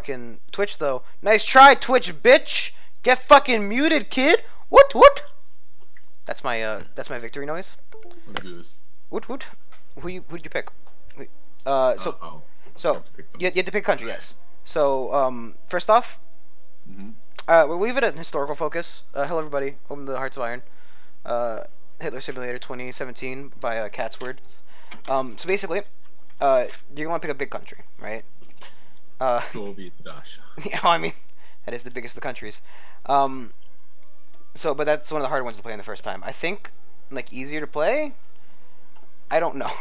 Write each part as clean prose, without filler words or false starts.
fucking Twitch though. Nice try, Twitch bitch. Get fucking muted, kid. What? That's my victory noise. Let's do this. What? Who'd you pick? Oh. So Have to pick you had to pick country, yes. So first off, Mm-hmm. we'll leave it at historical focus. Hello everybody. Welcome to the Hearts of Iron. Hitler Simulator 2017 by Cat's Words. So basically, you're gonna want to pick a big country, right? Soviet Russia. Yeah, I mean, that is the biggest of the countries. But that's one of the harder ones to play in the first time. I think, like, easier to play. I don't know.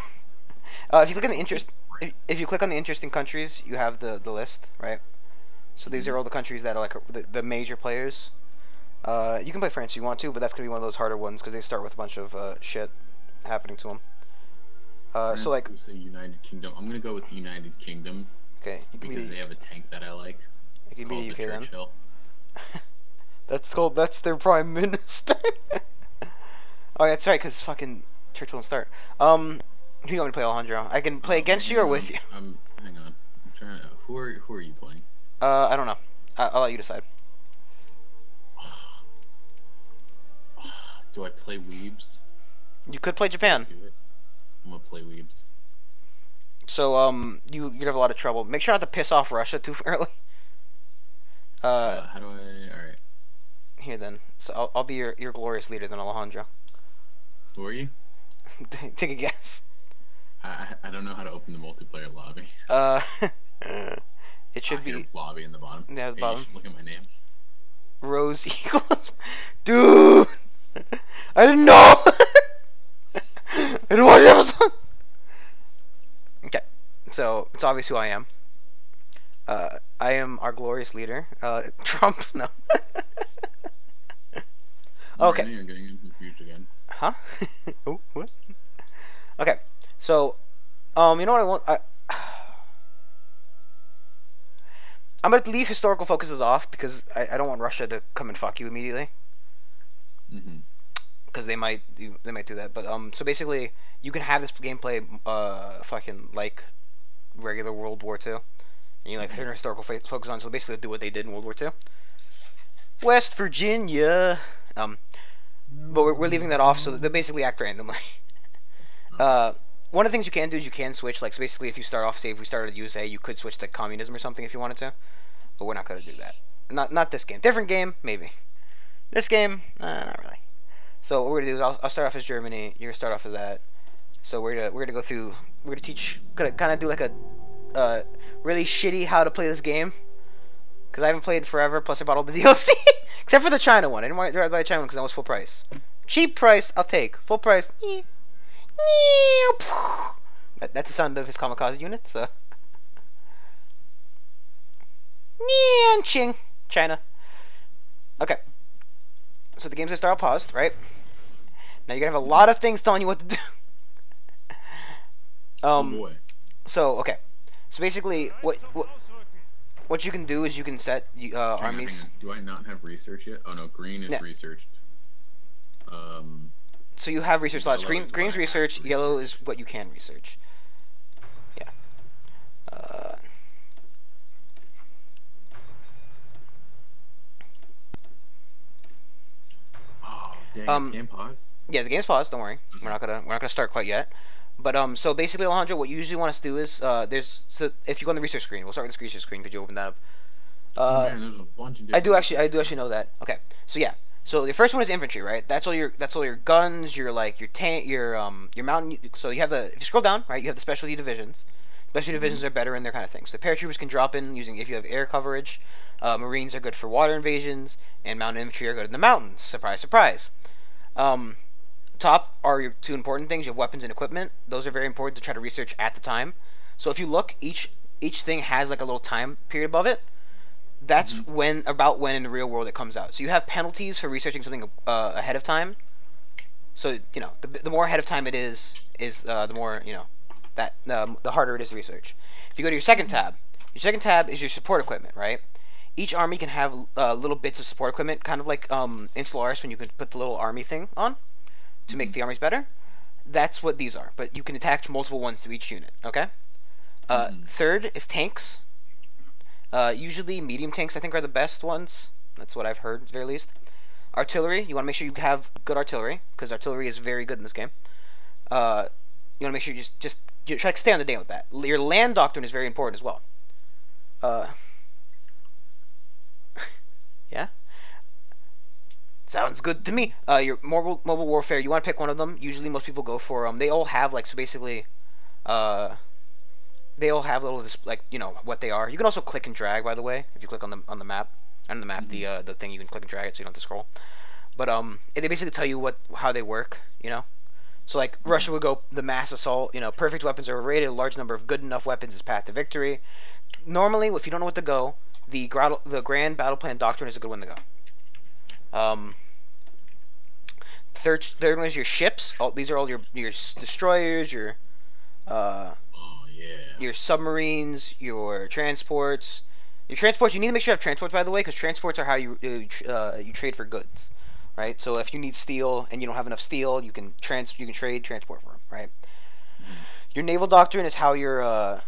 If you look at the if you click on the interesting countries, you have the list, right? So these are all the countries that are like the major players. You can play France if you want to, but that's gonna be one of those harder ones because they start with a bunch of shit happening to them. France, so like, say United Kingdom. I'm gonna go with the United Kingdom. Okay. Because they have a tank that I like. It can be the UK Churchill. Then. That's their prime minister. Oh, that's right, because fucking Churchill won't start. Who you want me to play, Alejandro? I can play against you or with you. Hang on. I'm trying to. Who are you playing? I don't know. I'll let you decide. Do I play Weebs? You could play Japan. I'm gonna play Weebs. So you'd have a lot of trouble. Make sure not to piss off Russia too early. How do I? All right. Here then. So I'll be your glorious leader then, Alejandro. Who are you? Take a guess. I don't know how to open the multiplayer lobby. It should be lobby in the bottom. Yeah, the hey, bottom. You should look at my name. Rose Eagles. Dude, I didn't know. I didn't watch the episode. Okay, so it's obvious who I am. I am our glorious leader, Trump. No. Okay. You're getting confused again. Huh? Oh, what? Okay, so, you know what I want? I'm gonna leave historical focuses off because I don't want Russia to come and fuck you immediately. Mm-hmm. Because they might do that. But so basically, you can have this gameplay fucking like regular World War II, and you like hit historical focus on. So basically, do what they did in World War II. West Virginia. But we're leaving that off, so they basically act randomly. One of the things you can do is you can switch. Like, so basically, if you start off, say if we started USA, you could switch to communism or something if you wanted to. But we're not gonna do that. Not this game. Different game, maybe. This game, not really. So what we're gonna do is I'll start off as Germany. You're gonna start off as that. So we're gonna go through. We're gonna teach. Gonna kind of do like a really shitty how to play this game. Because I haven't played forever. Plus I bought all the DLC, except for the China one. I didn't want to buy the China one because that was full price. Cheap price, I'll take. Full price. That's the sound of his kamikaze units. Ching, China. Okay. So the game's gonna start out paused, right? Now you're gonna have a lot of things telling you what to do. Oh boy. So okay. So basically, what you can do is you can set armies. Do I not have research yet? Oh no, green is researched. So you have research slots. Green's research. Yellow is what you can research. Yeah. Oh, dang, is game paused? Yeah, the game's paused. Don't worry. We're not gonna start quite yet. But so basically, Alejandro, what you usually want us to do is if you go on the research screen, we'll start with the research screen. Could you open that up? Oh man, there's a bunch of. I do actually know that. Okay, so yeah. So the first one is infantry, right? That's all your guns, your tank, your mountain. So you have if you scroll down, right, you have the specialty divisions. Specialty divisions are better in their kind of things. So paratroopers can drop in using if you have air coverage. Marines are good for water invasions, and mountain infantry are good in the mountains. Surprise, surprise. Top are your two important things. You have weapons and equipment. Those are very important to try to research at the time. So if you look, each thing has like a little time period above it. That's about when in the real world it comes out. So you have penalties for researching something ahead of time. So you know, the more ahead of time it is the more that the harder it is to research. If you go to your second tab is your support equipment, right? Each army can have little bits of support equipment, kind of like in Stellaris when you could put the little army thing on to make the armies better. That's what these are, but you can attach multiple ones to each unit. Okay. Third is tanks. Usually medium tanks I think are the best ones. That's what I've heard, at the very least. Artillery, you want to make sure you have good artillery, because artillery is very good in this game. You want to make sure you you try to stay on the day with that. Your land doctrine is very important as well. Uh, yeah, sounds good to me. Your mobile warfare, you want to pick one of them. Usually, most people go for they all have like so basically, uh, they all have little like what they are. You can also click and drag, by the way, if you click on the map. On the map, the thing you can click and drag it so you don't have to scroll. But they basically tell you how they work. So like Russia would go the mass assault. Perfect weapons are overrated. A large number of good enough weapons is path to victory. Normally, if you don't know what to go, the grand battle plan doctrine is a good one to go. Third one is your ships. These are all your destroyers, your your submarines, your transports. Your transports, you need to make sure you have transports, by the way, because transports are how you trade for goods, right? So if you need steel and you don't have enough steel, you can trade transport for them, right? Your naval doctrine is how your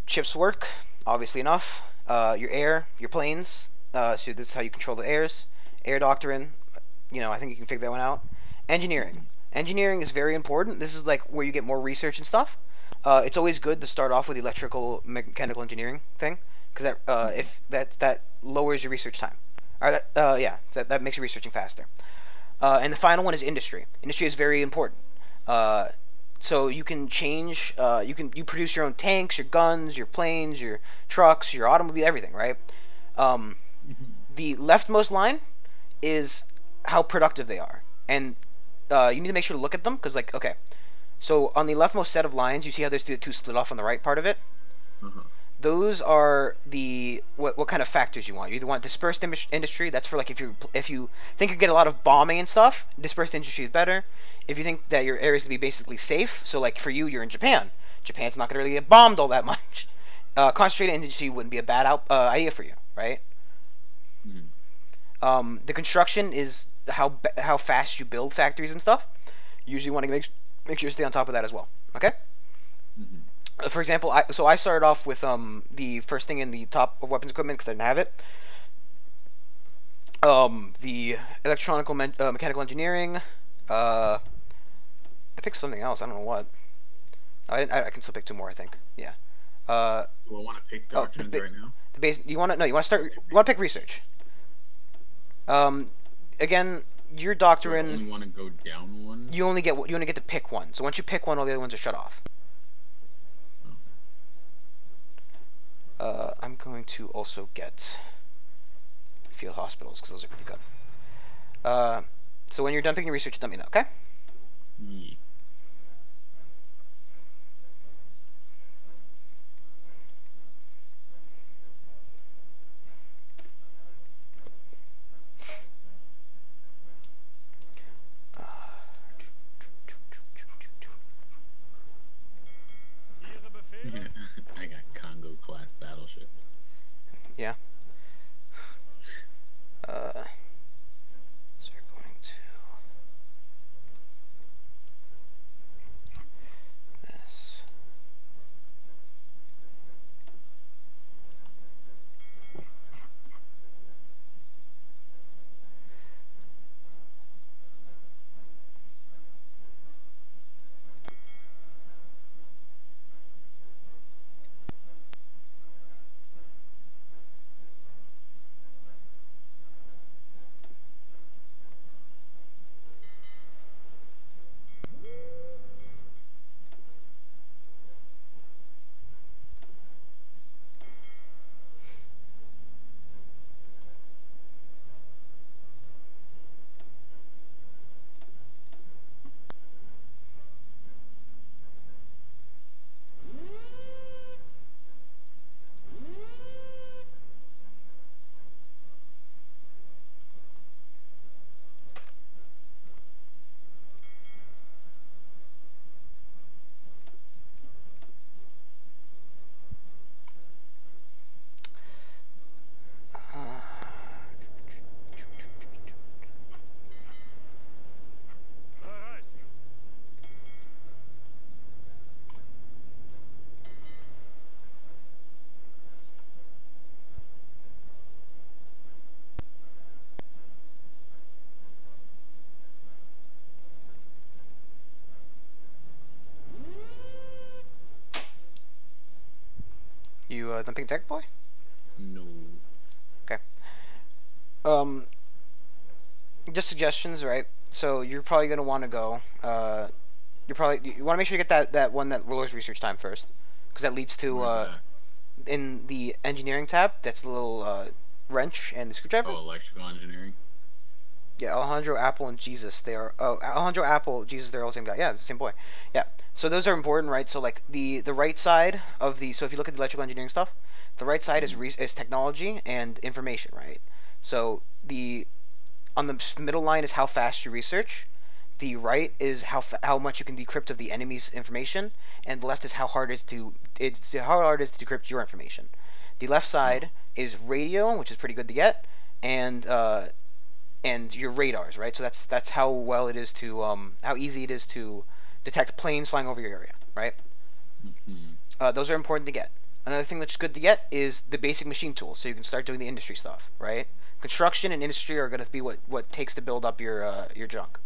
ships work, obviously enough. Your air, your planes. So this is how you control the airs. Air doctrine, I think you can figure that one out. Engineering. Engineering is very important. This is like where you get more research and stuff. It's always good to start off with the electrical mechanical engineering thing. Because that lowers your research time. Or that makes your researching faster. And the final one is industry. Industry is very important. So you can change. You produce your own tanks, your guns, your planes, your trucks, your automobile, everything, right? The leftmost line is how productive they are, and you need to make sure to look at them because, like, okay, so on the leftmost set of lines, you see how there's the two split off on the right part of it. Those are the what kind of factors you want. You either want dispersed industry. That's for like if you think you get a lot of bombing and stuff. Dispersed industry is better. If you think that your area is gonna be basically safe, so like for you, you're in Japan. Japan's not gonna really get bombed all that much. Concentrated industry wouldn't be a bad idea for you, right? The construction is how fast you build factories and stuff. You usually want to make sure you stay on top of that as well. Okay. For example, I started off with the first thing in the top of weapons equipment because I didn't have it. The electronical mechanical engineering. I picked something else. I don't know what. I can still pick two more. I think. Yeah. Do I want to pick doctrines right now? The base. You want to start. You want to pick research. Again, your doctrine. Do I only want to go down one. You only get to pick one. So once you pick one, all the other ones are shut off. I'm going to also get field hospitals because those are pretty good. So when you're done picking your research, let me know, okay? Yeah. I got Congo class battleships. Yeah. So we're going to this. you done picking Tech Boy? No. Okay. Just suggestions, right? So you're probably gonna want to go. You want to make sure you get that one that lowers research time first, because that leads to Where's that? in the engineering tab. That's the little wrench and the screwdriver. Oh, electrical engineering. Yeah, Alejandro Apple and Jesus. They are. Oh, Alejandro Apple, Jesus. They're all the same guy. Yeah, it's the same boy. Yeah. So those are important, right? So like the right side of the. So if you look at the electrical engineering stuff, the right side is technology and information, right? So the on the middle line is how fast you research. The right is how much you can decrypt of the enemy's information, and the left is how hard it is to decrypt your information. The left side is radio, which is pretty good to get, and your radars, right? So that's how well it is to how easy it is to detect planes flying over your area, right? Those are important to get. Another thing that's good to get is the basic machine tools, so you can start doing the industry stuff, right? Construction and industry are going to be what takes to build up your junk.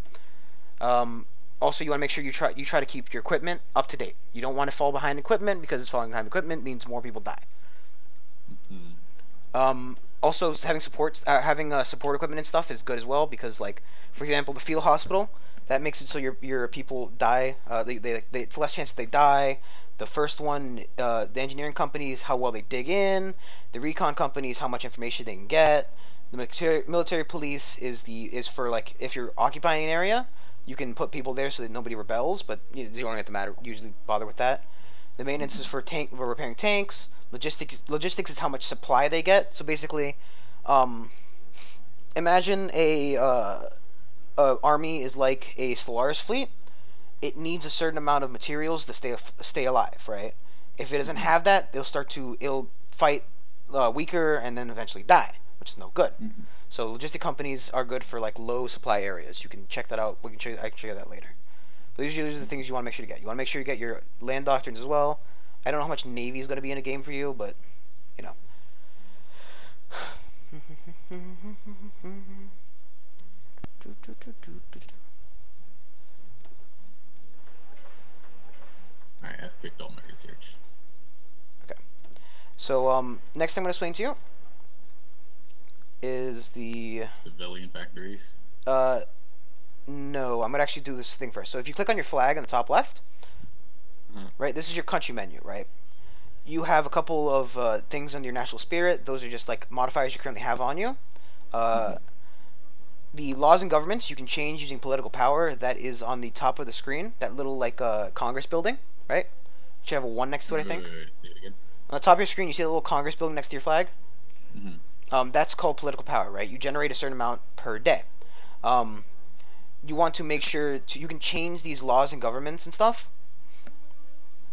Also, you want to make sure you try to keep your equipment up to date. You don't want to fall behind equipment, because it's falling behind equipment means more people die. Also, having support equipment and stuff is good as well, because like for example, the field hospital, that makes it so your people die. It's less chance that they die. The first one, the engineering companies, how well they dig in. The recon companies, how much information they can get. The military police is for like if you're occupying an area, you can put people there so that nobody rebels, but you don't have to usually bother with that. The maintenance is for repairing tanks. Logistics is how much supply they get. So basically, imagine a army is like a Stellaris fleet. It needs a certain amount of materials to stay alive, right? If it doesn't have that, it'll fight weaker and then eventually die, which is no good. So logistic companies are good for like low supply areas. You can check that out. I can show you that later. But these are the things you want to make sure to get. You want to make sure you get your land doctrines as well. I don't know how much Navy is going to be in a game for you, but you know. Alright, I've picked all my research. Okay. So next thing I'm going to explain to you is the civilian factories. No, I'm gonna actually do this thing first. So if you click on your flag in the top left, right, this is your country menu, right? You have a couple of things under your national spirit. Those are just like modifiers you currently have on you. The laws and governments you can change using political power. That is on the top of the screen. That little like Congress building, right? You should have a 1 next to it, I think. On the top of your screen, you see a little Congress building next to your flag. That's called political power, right? You generate a certain amount per day. You want to make sure you can change these laws and governments and stuff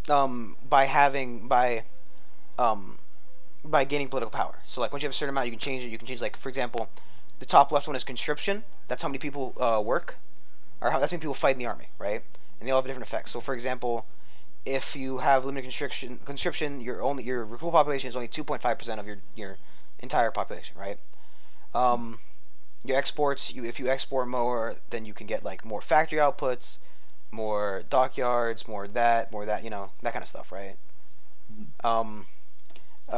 by gaining political power. So like once you have a certain amount, you can change it. You can change, like for example, the top left one is conscription. That's how many people work, or that's how many people fight in the army, right? And they all have different effects. So for example, if you have limited conscription, your recruitable population is only 2.5% of your entire population, right? Your exports, if you export more, then you can get like more factory outputs, more dockyards, more that, you know, that kind of stuff, right?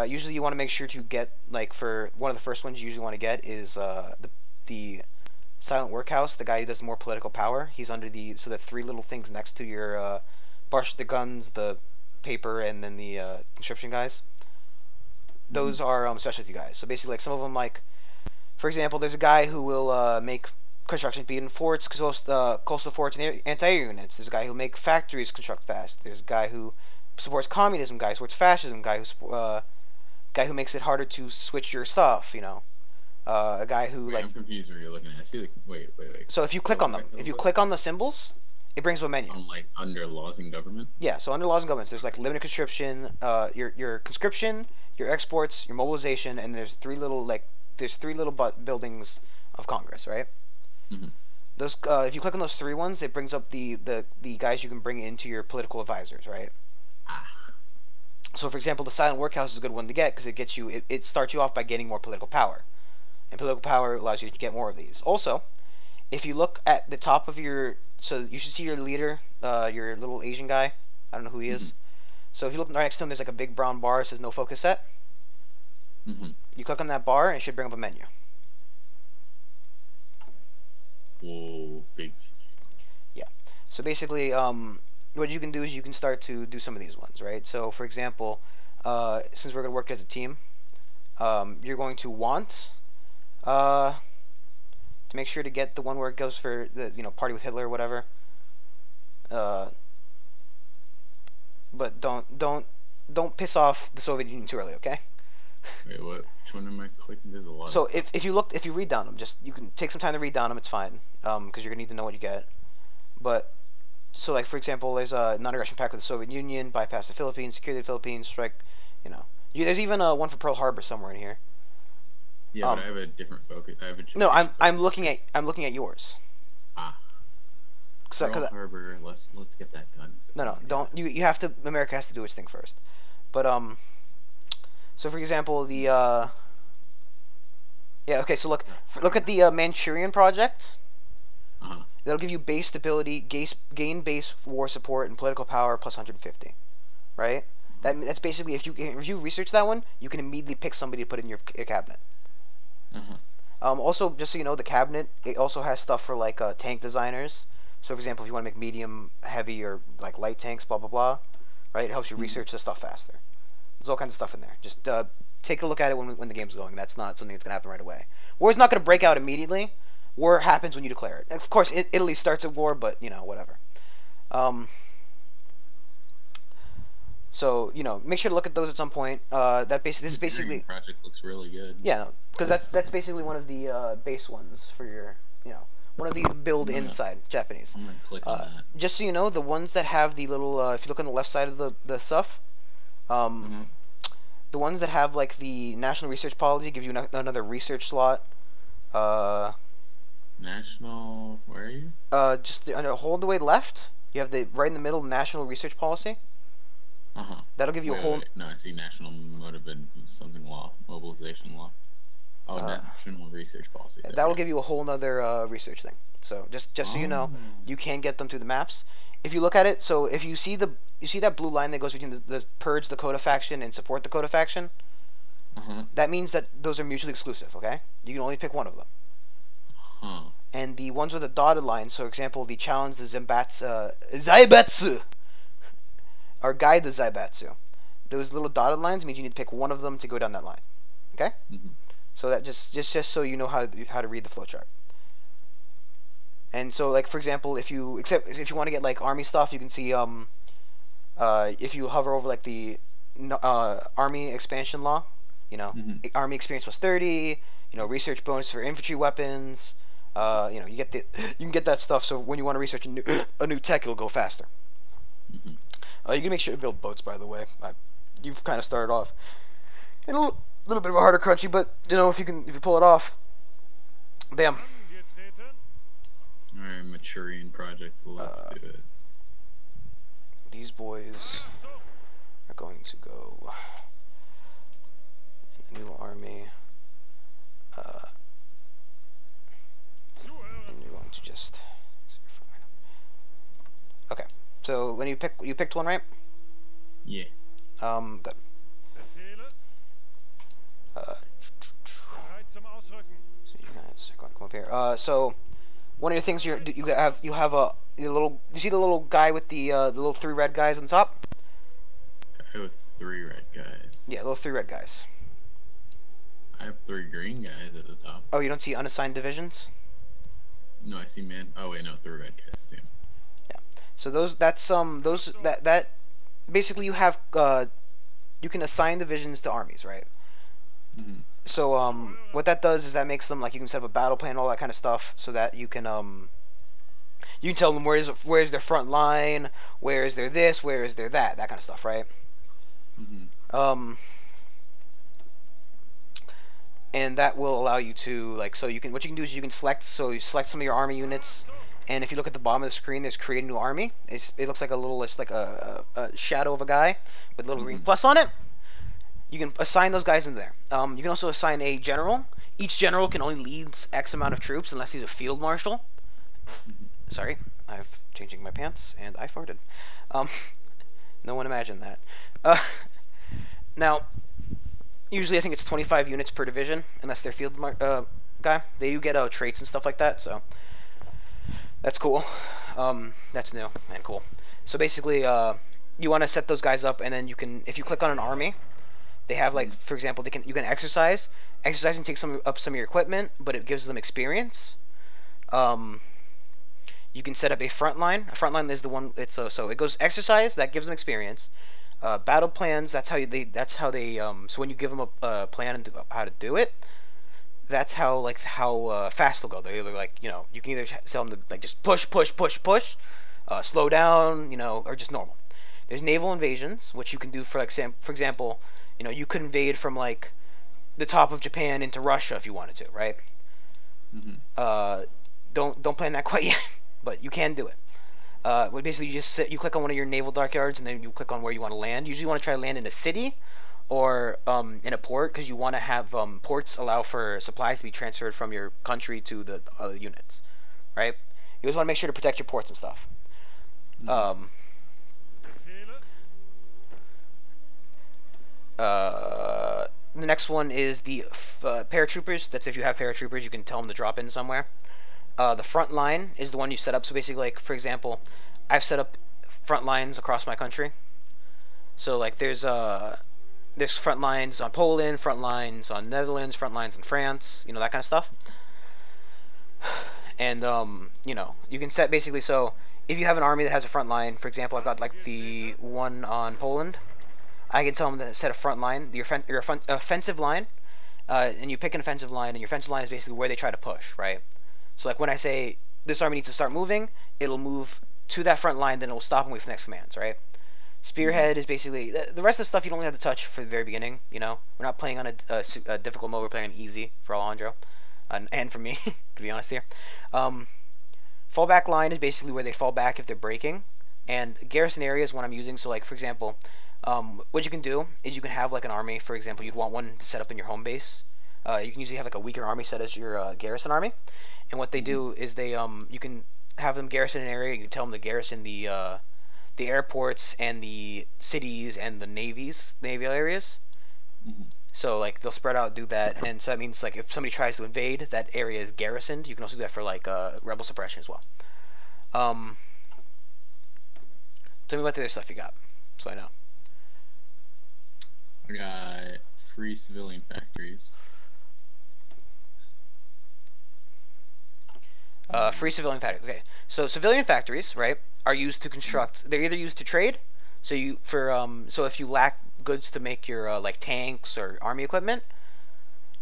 Usually you want to make sure to get, like, for one of the first ones you usually want to get is the silent workhouse, the guy who does more political power. He's under the 3 little things next to your the guns, the paper, and then the conscription guys. Those are specialty guys. So basically, like some of them, like for example, there's a guy who will make construction speed in forts, coastal forts, and anti-air units. There's a guy who'll make factories construct fast. There's a guy who supports communism, guy who supports fascism, guy who makes it harder to switch your stuff. You know, a guy who wait, like. I'm confused where you're looking at. I see the wait. So if you click on them, if you click on the symbols, it brings up a menu. On like under laws and government. Yeah, so under laws and governments, there's like limited conscription, your conscription, your exports, your mobilization, and there's three little buildings of Congress, right? Those if you click on those 3 ones, it brings up the guys you can bring into your political advisors, right? So for example, the silent workhouse is a good one to get because it starts you off by getting more political power, and political power allows you to get more of these. Also, if you look at the top of so you should see your leader, your little Asian guy. I don't know who he is. So if you look right next to them, there's like a big brown bar that says no focus set. Mm-hmm. You click on that bar, and it should bring up a menu. Whoa, big. Yeah. So basically, what you can do is you can start to do some of these ones, right? So for example, since we're going to work as a team, you're going to want to make sure to get the one where it goes for the party with Hitler or whatever. But don't piss off the Soviet Union too early, okay? Wait, what? Which one am I clicking? There's a lot. So of stuff. if you read down them, you can take some time to read down them. It's fine, because you're gonna need to know what you get. But so like for example, there's a non-aggression pact with the Soviet Union, bypass the Philippines, secure the Philippines, strike. There's even one for Pearl Harbor somewhere in here. Yeah, but I have a different focus. I have a. No, I'm looking at yours. Ah. So, Pearl Harbor. Let's get that done. No, don't. You have to. America has to do its thing first. But so for example, the yeah, okay. So look at the Manchurian Project. Uh-huh. That'll give you base stability, gain base war support, and political power plus 150. Right? That's basically if you research that one, you can immediately pick somebody to put in your cabinet. Uh-huh. Also, just so you know, the cabinet it also has stuff for like tank designers. So, for example, if you want to make medium, heavy, or like light tanks, blah blah blah, right? It helps you research the stuff faster. There's all kinds of stuff in there. Just take a look at it when the game's going. That's not something that's gonna happen right away. War's not gonna break out immediately. War happens when you declare it. Of course, Italy starts a war, but whatever. So make sure to look at those at some point. This is basically project looks really good. Yeah, because that's basically one of the base ones for your one of the build inside Japanese. I'm gonna click on that. Just so you know, the ones that have the little if you look on the left side of the stuff, the ones that have like the national research policy give you another research slot. National, where are you? Just hold the way left. You have the right in the middle national research policy. Uh-huh. That'll give you a whole. Wait. No, I see national mobilization law. Oh, national research policy. That will give you a whole nother research thing. So just so you know, you can get them through the maps. If you look at it, so if you see that blue line that goes between the purge the Coda faction and support the Coda faction, that means that those are mutually exclusive. Okay, you can only pick one of them. Huh. And the ones with the dotted line, so example, the challenge the Zaibatsu, or guide the Zaibatsu. Those little dotted lines means you need to pick one of them to go down that line. Okay. So that just so you know how to read the flowchart. And so, like for example, if you want to get like army stuff, you can see if you hover over like the army expansion law, army experience was 30. Research bonus for infantry weapons. You can get that stuff. So when you want to research a new tech, it'll go faster. You can make sure to build boats. By the way, you've kind of started off in a little bit of a harder crunchy, but if you pull it off, bam. Alright, Manchurian Project. Let's do it. These boys are going to go in the new army. And you're going to just. Okay. So when you picked one, right? Yeah. Good. So you guys are going to come up here. So one of the things you have a little. You see the little guy with the little 3 red guys on top? Guy with 3 red guys. Yeah, little 3 red guys. I have 3 green guys at the top. Oh, you don't see unassigned divisions? No, I see man. Oh wait, no, 3 red guys. I see them. Yeah. So that basically you have you can assign divisions to armies, right? So what that does is that makes them like you can set up a battle plan, all that kind of stuff, so that you can tell them where's their front line, where is their this, where is their that kind of stuff, right? And that will allow you to what you can do is you can select some of your army units, and if you look at the bottom of the screen, there's create a new army. It looks like it's like a shadow of a guy with a little green plus on it. You can assign those guys in there. You can also assign a general. Each general can only lead X amount of troops unless he's a field marshal. Sorry, I'm changing my pants and I farted. No one imagined that. Uh, now, usually I think it's 25 units per division, unless they're field guy. They do get traits and stuff like that, so that's cool. That's new and cool. So basically, you want to set those guys up, and then you can, if you click on an army, they have like, for example, you can exercise. Exercising takes up some of your equipment, but it gives them experience. You can set up a front line. A front line is the one. It's so it goes exercise, that gives them experience. Battle plans. That's how they. That's how they. So when you give them a plan and how to do it, that's how fast they'll go. They either you can either tell them to like just push, push, push, push, slow down, or just normal. There's naval invasions, which you can do for example, you could invade from like the top of Japan into Russia if you wanted to, right? Mm-hmm. Don't plan that quite yet, but you can do it. Well, basically you click on one of your naval dockyards and then you click on where you want to land. Usually you want to try to land in a city or in a port, because you want to have ports allow for supplies to be transferred from your country to the other units, right? You always want to make sure to protect your ports and stuff. Mm-hmm. The next one is the paratroopers. That's if you have paratroopers, you can tell them to drop in somewhere. The front line is the one you set up. So basically, like for example, I've set up front lines across my country. So like there's front lines on Poland, front lines on Netherlands, front lines in France, that kind of stuff. And you can set basically, so if you have an army that has a front line, for example, I've got like the one on Poland, I can tell them to set a front line, your offensive line, and you pick an offensive line, and your offensive line is basically where they try to push, right? So like when I say this army needs to start moving, it'll move to that front line, then it'll stop and wait for the next commands, right? Spearhead is basically the rest of the stuff you don't have to touch for the very beginning. We're not playing on a difficult mode. We're playing on easy for Alejandro, and for me, to be honest here. Fallback line is basically where they fall back if they're breaking, and garrison area is what I'm using. So like for example, what you can do is you can have like an army. For example, you'd want one to set up in your home base. You can usually have like a weaker army set as your garrison army, and what they do is they you can have them garrison an area. You can tell them to garrison the airports and the cities and the naval areas. Mm-hmm. So like they'll spread out, do that, and so that means like if somebody tries to invade, that area is garrisoned. You can also do that for like rebel suppression as well. Tell me about the other stuff you got, so I know. I got free civilian factories. Free civilian factories. Okay, so civilian factories, right, are used to construct. They're either used to trade. So so if you lack goods to make your like tanks or army equipment,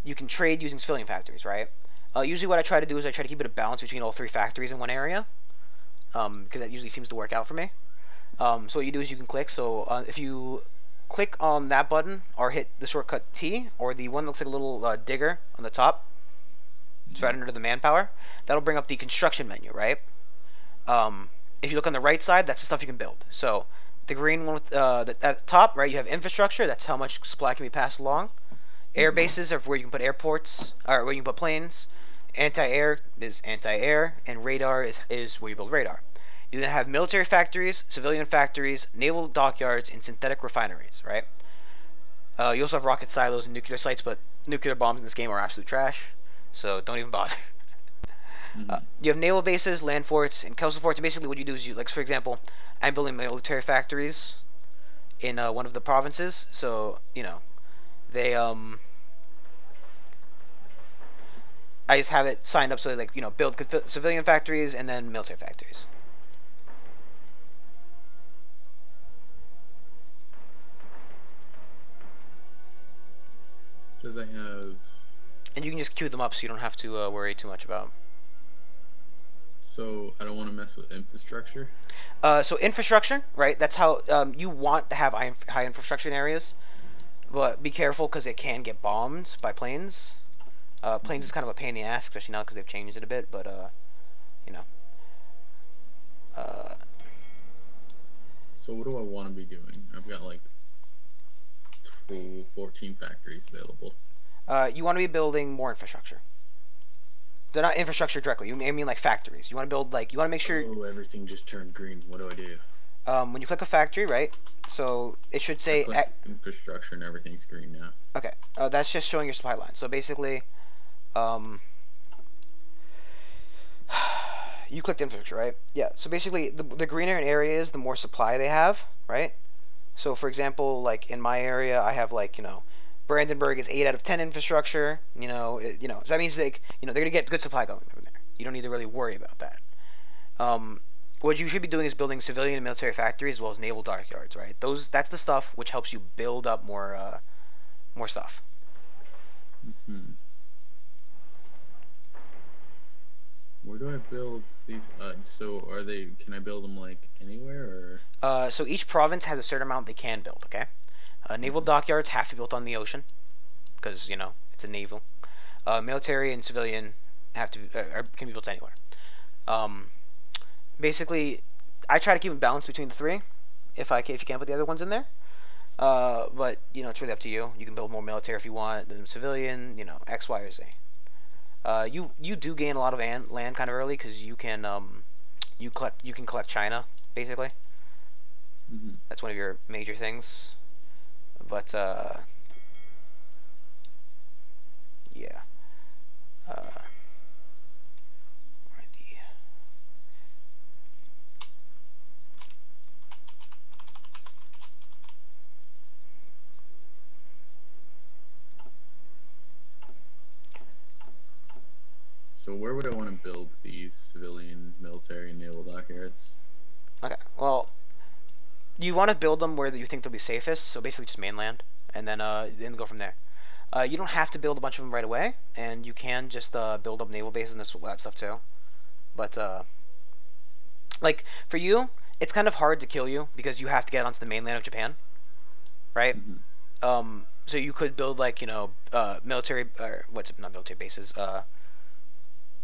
you can trade using civilian factories, right? Usually, what I try to do is I try to keep it a balance between all three factories in one area, because that usually seems to work out for me. So what you do is you can click. So if you click on that button or hit the shortcut T or the one that looks like a little digger on the top, it's right under the manpower. That'll bring up the construction menu, right? If you look on the right side, that's the stuff you can build. So the green one with, at the top, right, you have infrastructure. That's how much supply can be passed along. Air bases are where you can put airports, or where you can put planes. Anti-air is anti-air, and radar is where you build radar. You then have military factories, civilian factories, naval dockyards, and synthetic refineries, right? You also have rocket silos and nuclear sites, but nuclear bombs in this game are absolute trash, so don't even bother. You have naval bases, land forts, and coastal forts. And basically, what you do is like, for example, I'm building military factories in one of the provinces. So they I just have it signed up so like build civilian factories and then military factories. Says I have. And you can just queue them up so you don't have to worry too much about them. So I don't want to mess with infrastructure. So infrastructure, right? That's how you want to have high infrastructure in areas, but be careful because it can get bombed by planes. Planes is kind of a pain in the ass, especially now because they've changed it a bit. But So what do I want to be doing? I've got like 14 factories available. You want to be building more infrastructure. They're not infrastructure directly. I mean like factories. You want to build you want to make sure. Oh, everything just turned green. What do I do? When you click a factory, right? So it should say infrastructure and everything's green now. Okay, that's just showing your supply line. So basically, um, you clicked infrastructure, right? Yeah. So basically, the greener an area is, the more supply they have, right? So for example, like in my area, I have like Brandenburg is 8 out of 10 infrastructure. So that means they're gonna get good supply going from there. You don't need to really worry about that. What you should be doing is building civilian and military factories as well as naval dockyards, right? That's the stuff which helps you build up more stuff. Mm-hmm. Where do I build these? So can I build them like anywhere or? So each province has a certain amount they can build. Okay. Naval dockyards have to be built on the ocean because it's a naval. Military and civilian can be built anywhere. Basically, I try to keep a balance between the three. If you can't put the other ones in there. But it's really up to you. You can build more military if you want than civilian. X, Y, or Z. You do gain a lot of land kind of early because you can collect China basically. Mm-hmm. That's one of your major things. But yeah. So where would I want to build these civilian, military, and naval dockyards? Okay, well, you want to build them where you think they'll be safest, so basically just mainland, and then go from there. You don't have to build a bunch of them right away, and you can just build up naval bases and that stuff too. But like for you, it's kind of hard to kill you because you have to get onto the mainland of Japan, right? Mm-hmm. So you could build like military or not military bases.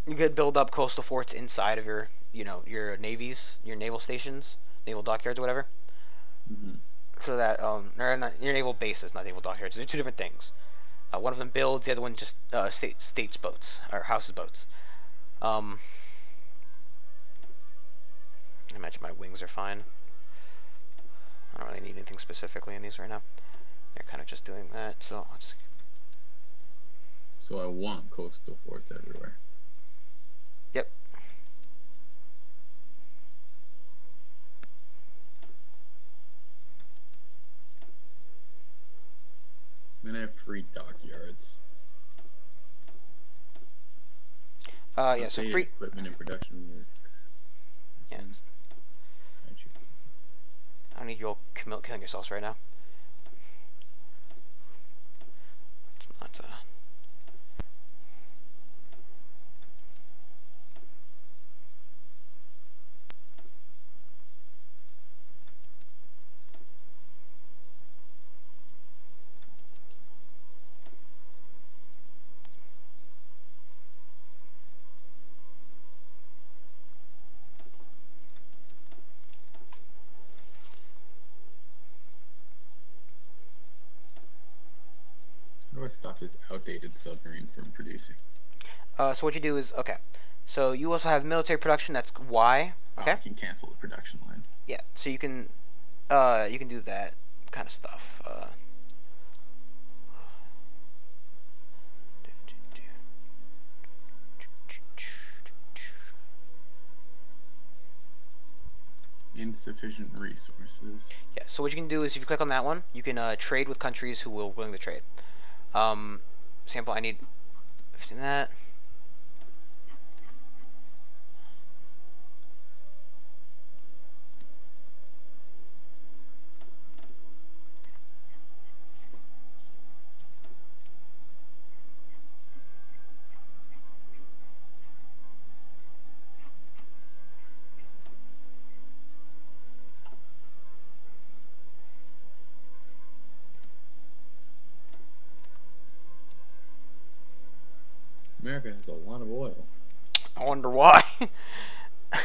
You could build up coastal forts inside of your your naval stations, naval dockyards, or whatever. Mm-hmm. So that or not, your naval bases, not naval dockyards. They're two different things. One of them builds, the other one just states boats or houses boats. I imagine my wings are fine. I don't really need anything specifically in these right now. They're kind of just doing that, so I'll just. So I want coastal forts everywhere. Yep. Then I have free dockyards. Yeah, so free equipment and production work. Yeah. I don't need you all killing yourselves right now. It's not. How do I stop this outdated submarine from producing? So what you do is So you also have military production. That's Y. Okay. I can cancel the production line. Yeah. So you can do that kind of stuff. Insufficient resources. Yeah. So what you can do is if you click on that one, you can trade with countries who will willing to trade. Sample. I need 15 that. America has a lot of oil. I wonder why. How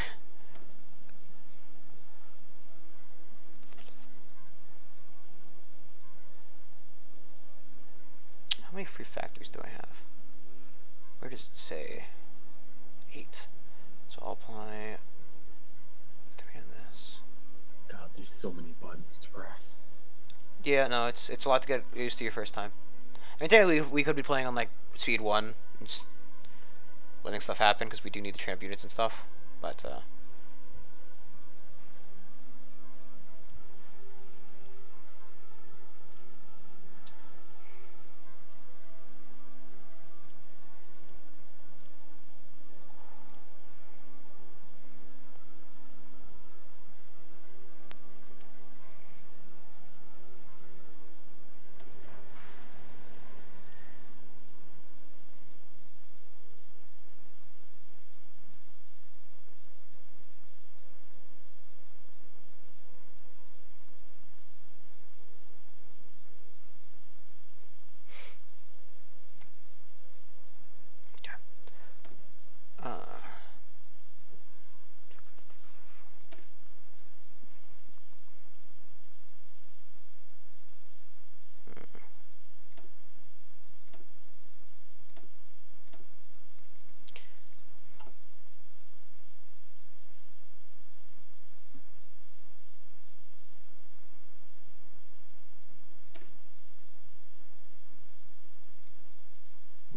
many free factories do I have? Where does it say? 8. So I'll apply 3 on this. God, There's so many buttons to press. Yeah, no, it's a lot to get used to your first time. I mean, technically, we could be playing on like speed 1 and just letting stuff happen because we do need to train up units and stuff. But uh,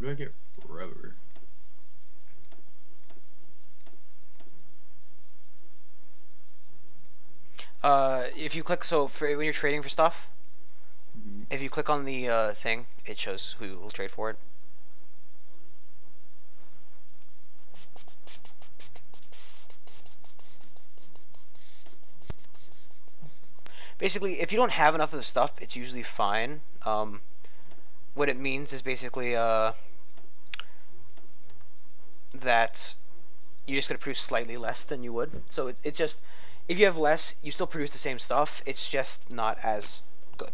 Where do I get rubber? if you click, so for when you're trading for stuff, Mm-hmm. if you click on the thing, it shows who will trade for it. Basically, if you don't have enough of the stuff, it's usually fine. What it means is basically that you're just going to produce slightly less than you would. So it just, if you have less, you still produce the same stuff. It's just not as good.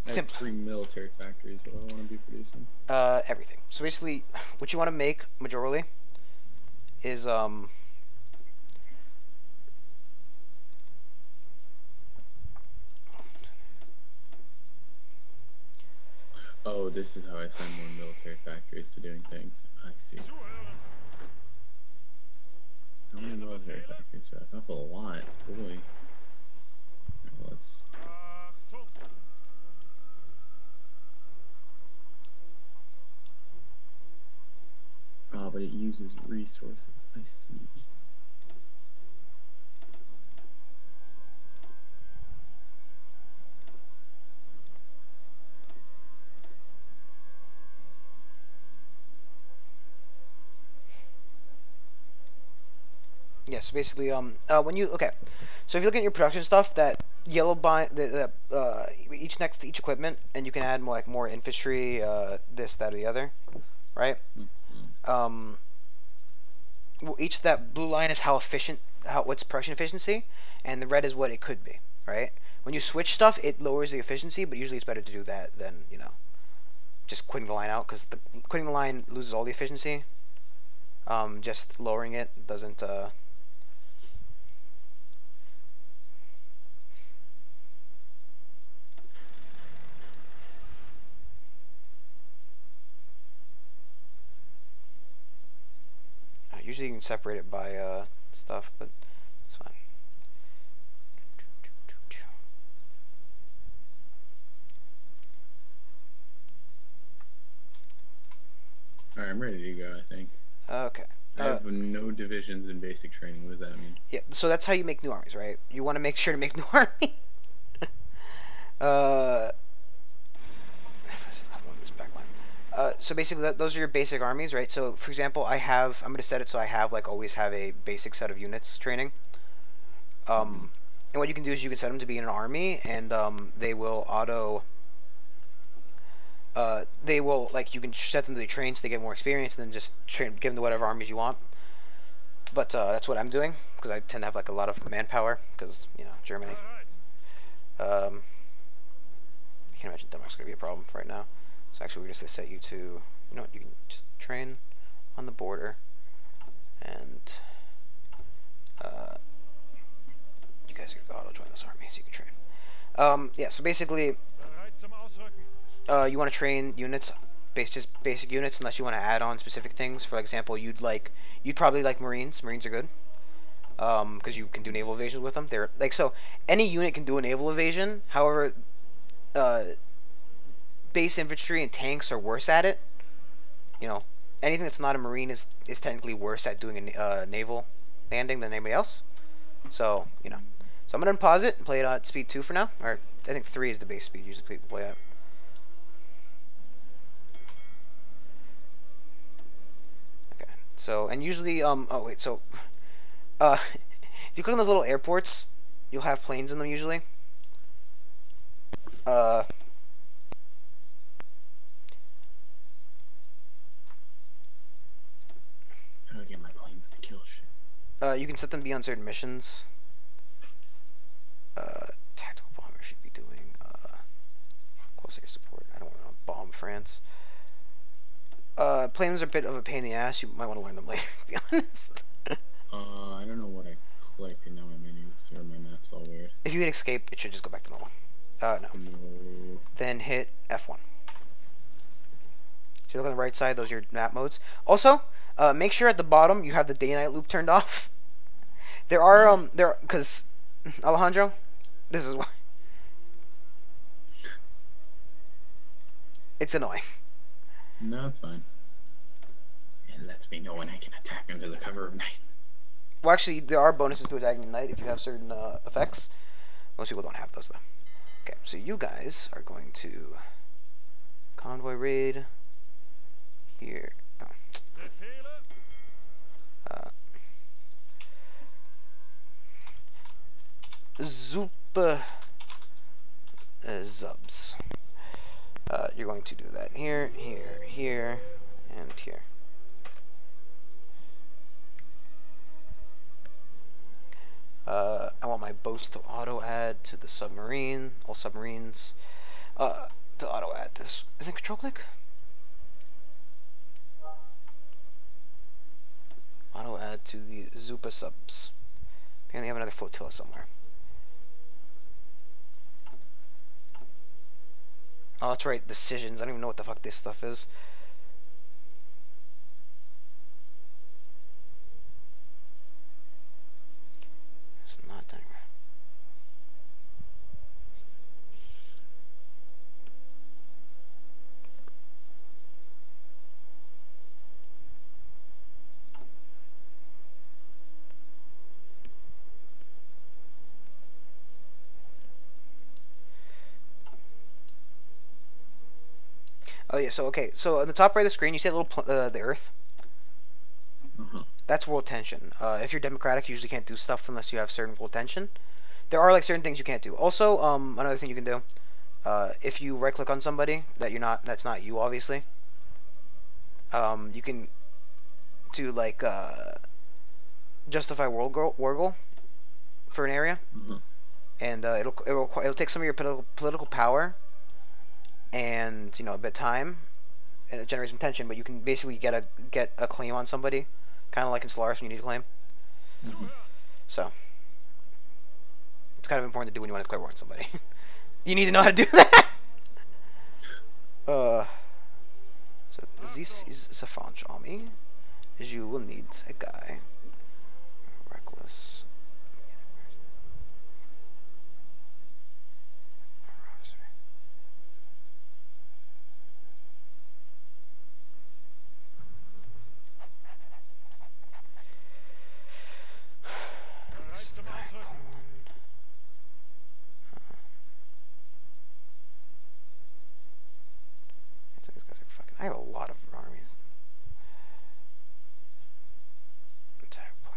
I have 3 military factories. What do I want to be producing? Everything. So basically, what you want to make majorly is Oh, this is how I send more military factories to doing things. I see. How many military factories do I have? A lot. Boy. Alright, let's... Oh, but it uses resources. I see. yeah. So basically, when you so if you look at your production stuff, that yellow bind each next to each equipment, and you can add more like more infantry, this, that, or the other, right? Mm-hmm. Each that blue line is how efficient, what's production efficiency, and the red is what it could be, right? When you switch stuff, it lowers the efficiency, but usually it's better to do that than just quitting the line out, because quitting the line loses all the efficiency. Just lowering it doesn't. Usually you can separate it by stuff, but it's fine. Alright, I'm ready to go, I think. Okay. I have no divisions in basic training. What does that mean? Yeah, so that's how you make new armies, right? You want to make sure to make new army. uh, so basically, those are your basic armies, right? So, for example, I'm going to set it so I have, like, always have a basic set of units training. And what you can do is you can set them to be in an army, and they will like, you can set them to be trained so they get more experience, and then just give them to whatever armies you want. But that's what I'm doing, because I tend to have, like, a lot of manpower, because, Germany. I can't imagine Denmark's going to be a problem right now. So actually we're just going to set you to, you can just train on the border, and you guys are going to auto-join this army so you can train. Yeah, so basically, you want to train units, just basic units, unless you want to add on specific things. For example, you'd probably like Marines. Marines are good. because you can do naval evasions with them. They're like so. Any unit can do a naval evasion. However, uh, base infantry and tanks are worse at it. You know, anything that's not a marine is technically worse at doing a naval landing than anybody else. So you know, so I'm gonna pause it and play it at speed 2 for now, or I think 3 is the base speed usually people play at. Okay, so and usually oh wait, so if you click on those little airports, you'll have planes in them usually. Uh, How do I get my planes to kill shit? you can set them to be on certain missions. Tactical bomber should be doing close air support. I don't want to bomb France. Planes are a bit of a pain in the ass. You might want to learn them later, to be honest. I don't know what I click and now my menus or my map's all weird. If you hit escape, it should just go back to normal. No. No. Then hit F1. So you look on the right side, those are your map modes. Also, make sure at the bottom you have the day and night loop turned off. There are because Alejandro, this is why. It's annoying. No, it's fine. It lets me know when I can attack under the cover of night. Well, actually, there are bonuses to attacking at night if you have certain effects. Most people don't have those, though. Okay, so you guys are going to convoy raid here. Oh. Zupa Zubs. You're going to do that here, here, here, and here. I want my boats to auto add to the submarine, all submarines. To auto add this. Is it control click? Auto add to the Zupa subs. Apparently, I have another flotilla somewhere. Oh, that's right, decisions. I don't even know what the fuck this stuff is. It's not done. Oh yeah, so okay, so on the top right of the screen, you see a little the Earth. That's world tension. If you're democratic, you usually can't do stuff unless you have certain world tension. There are like certain things you can't do. Also, another thing you can do, if you right-click on somebody that's not you, obviously. You can do like justify war goal for an area, and it'll take some of your political power and a bit of time, and it generates some tension. But you can basically get a claim on somebody, kind of like in Stellaris when you need a claim. So it's kind of important to do when you want to declare war on somebody. You need to know how to do that. So this is a French army. You will need a guy. Reckless. I have a lot of armies. Attack plan.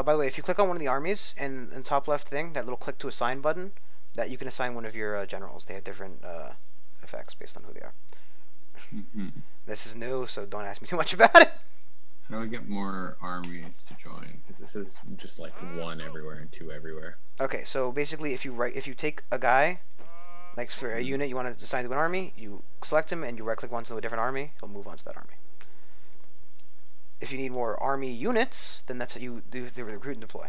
By the way, if you click on one of the armies and in the top left thing, that little click to assign button, that you can assign one of your generals. They have different effects based on who they are. This is new, so don't ask me too much about it. How do I get more armies to join? Because this is just like 1 everywhere and 2 everywhere. Okay, so basically, if you take a guy, like for a unit you want to assign to an army, you select him and you right-click once to a different army, he'll move on to that army. If you need more army units, then that's what you do the recruit and deploy.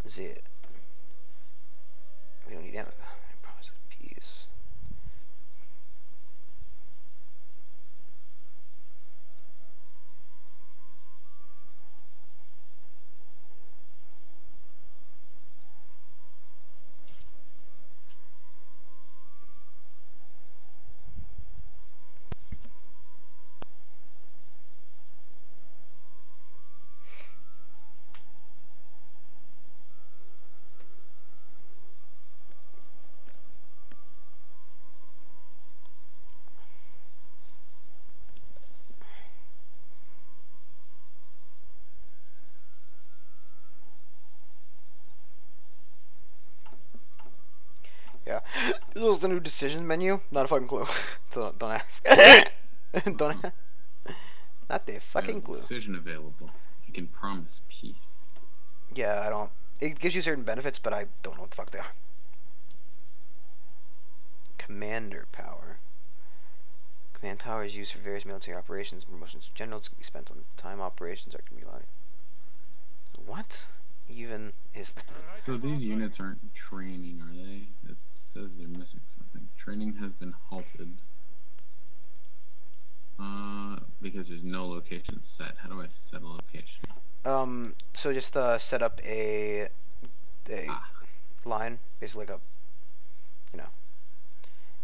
That's it. We don't need ammo. Promise of peace. Yeah. This was the new decision menu. Not a fucking clue. Don't ask. Don't ask. Not the fucking clue. Decision available. I can promise peace. Yeah, I don't. It gives you certain benefits, but I don't know what the fuck they are. Commander power. Command power is used for various military operations. Promotions to generals can be spent on time operations or can be allowed. What even is that? So these units aren't training, are they? It says they're missing something. Training has been halted. Because there's no location set. How do I set a location? So just set up a line, basically like a, you know,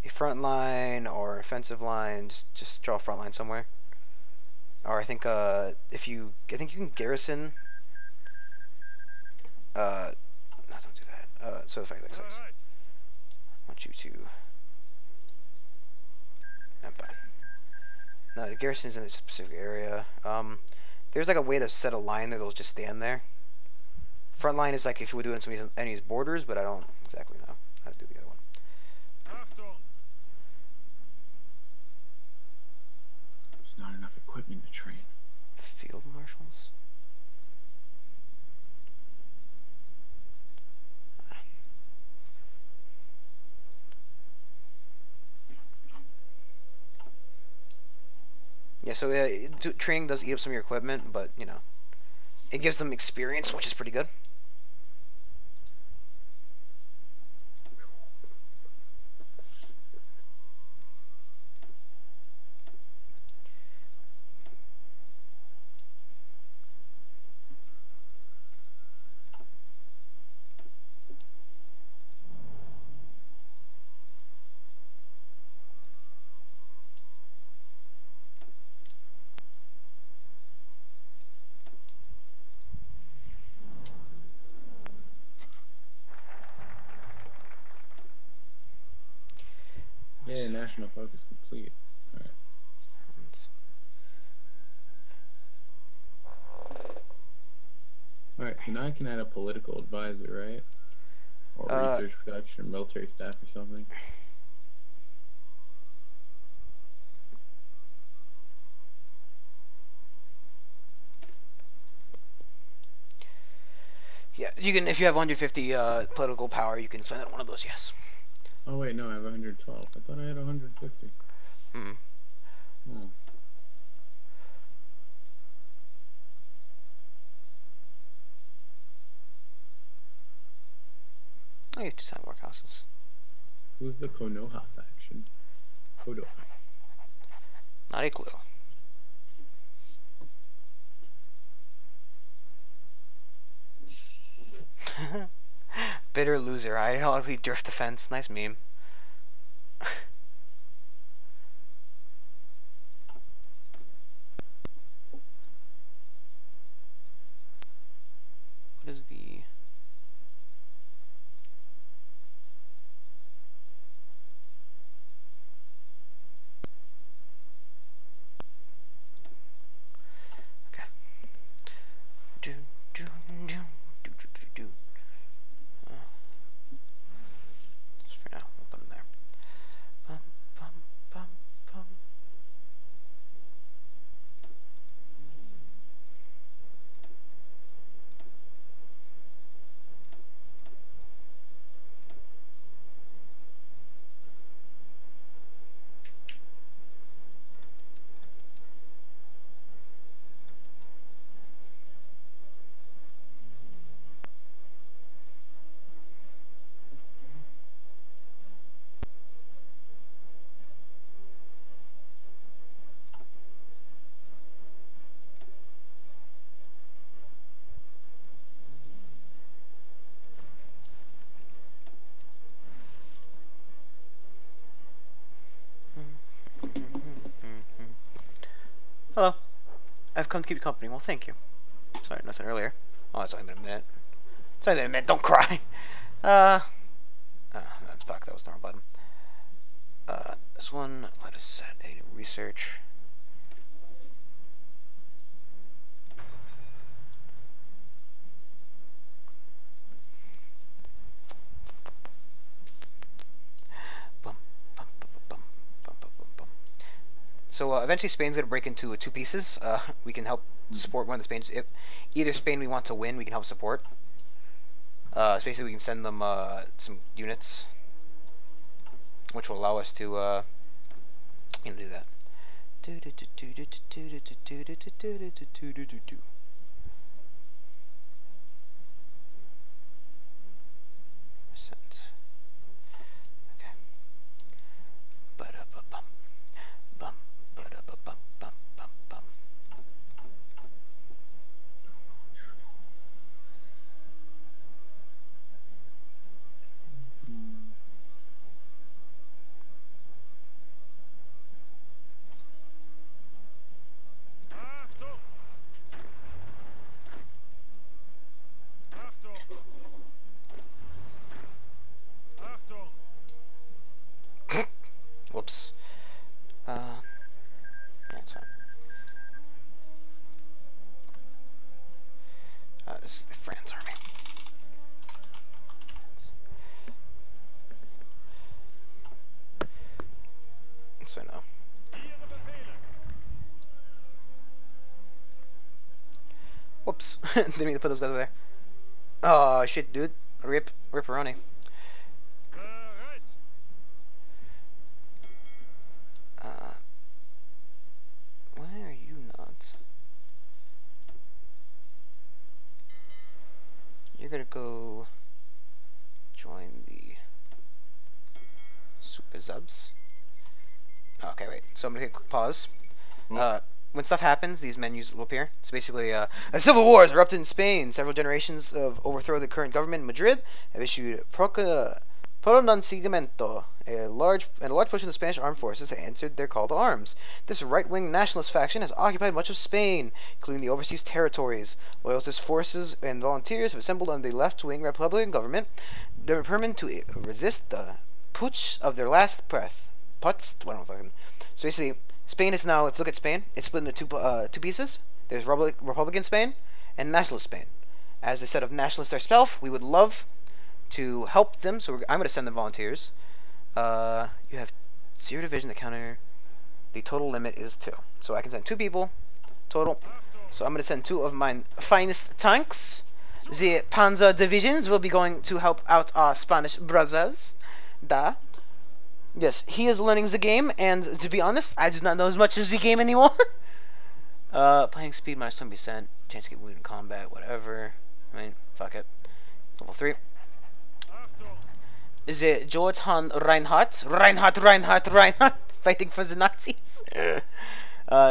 a front line or offensive line. Just draw a front line somewhere. Or I think I think you can garrison. No, don't do that. So if I like this, I want you to. I'm fine. No, the garrison's in a specific area. There's like a way to set a line that'll just stand there. Front line is like if you would do it in some enemy's borders, but I don't exactly know how to do the other one. There's not enough equipment to train. Field marshals. Yeah, so training does eat up some of your equipment, but you know, it gives them experience, which is pretty good. Yeah, national focus complete. Alright. Alright, so now I can add a political advisor, right? Or research production, or military staff or something. Yeah, you can if you have 150 political power, you can spend it on one of those. Yes. Oh wait, no, I have 112. I thought I had 150. Hmm. Oh. Oh, you have 2 time workhouses. Who's the Konoha faction? Konoha. Not a clue. Bitter loser. I don't ugly drift defense. Nice meme. What is the... Okay. Do, do, do, do, do, do, do. Just for now, we'll Hello. I've come to keep you company. Well, thank you. Sorry, nothing earlier. Oh, it's only been a minute. It's only been a minute. Don't cry. That's fuck. That was the wrong button. This one. Let us set a research. So eventually Spain's going to break into two pieces. We can help support one of the Spain's. If either Spain we want to win, we can help support. So basically we can send them some units, which will allow us to do that. Whoops. Yeah, it's fine. This is the France army. So I know. Whoops. Didn't mean to put those guys over there. Oh shit, dude. Ripperoni. Why are you not? You're gonna go join the Super Zubs. Okay, wait. So I'm gonna hit a quick pause. When stuff happens, these menus will appear. So basically, a civil war has erupted in Spain. Several generations of overthrow the current government in Madrid have issued pronunciamiento. A large portion of the Spanish armed forces have answered their call to arms. This right-wing nationalist faction has occupied much of Spain, including the overseas territories. Loyalist forces and volunteers have assembled under the left-wing Republican government. They're determined to resist the putsch of their last breath. So basically, Spain is now, if you look at Spain, it's split into two pieces. There's Republican Spain and Nationalist Spain. As a set of nationalists ourselves, we would love to help them, so I'm going to send them volunteers. You have 0 division to counter. The total limit is 2. So I can send 2 people total. So I'm going to send 2 of my finest tanks. The Panzer divisions will be going to help out our Spanish brothers. Yes, he is learning the game, and to be honest, I do not know as much as the game anymore. Playing speed minus 20%, chance to get wounded in combat, whatever. I mean, fuck it. Level 3. Is it George Han Reinhardt, fighting for the Nazis?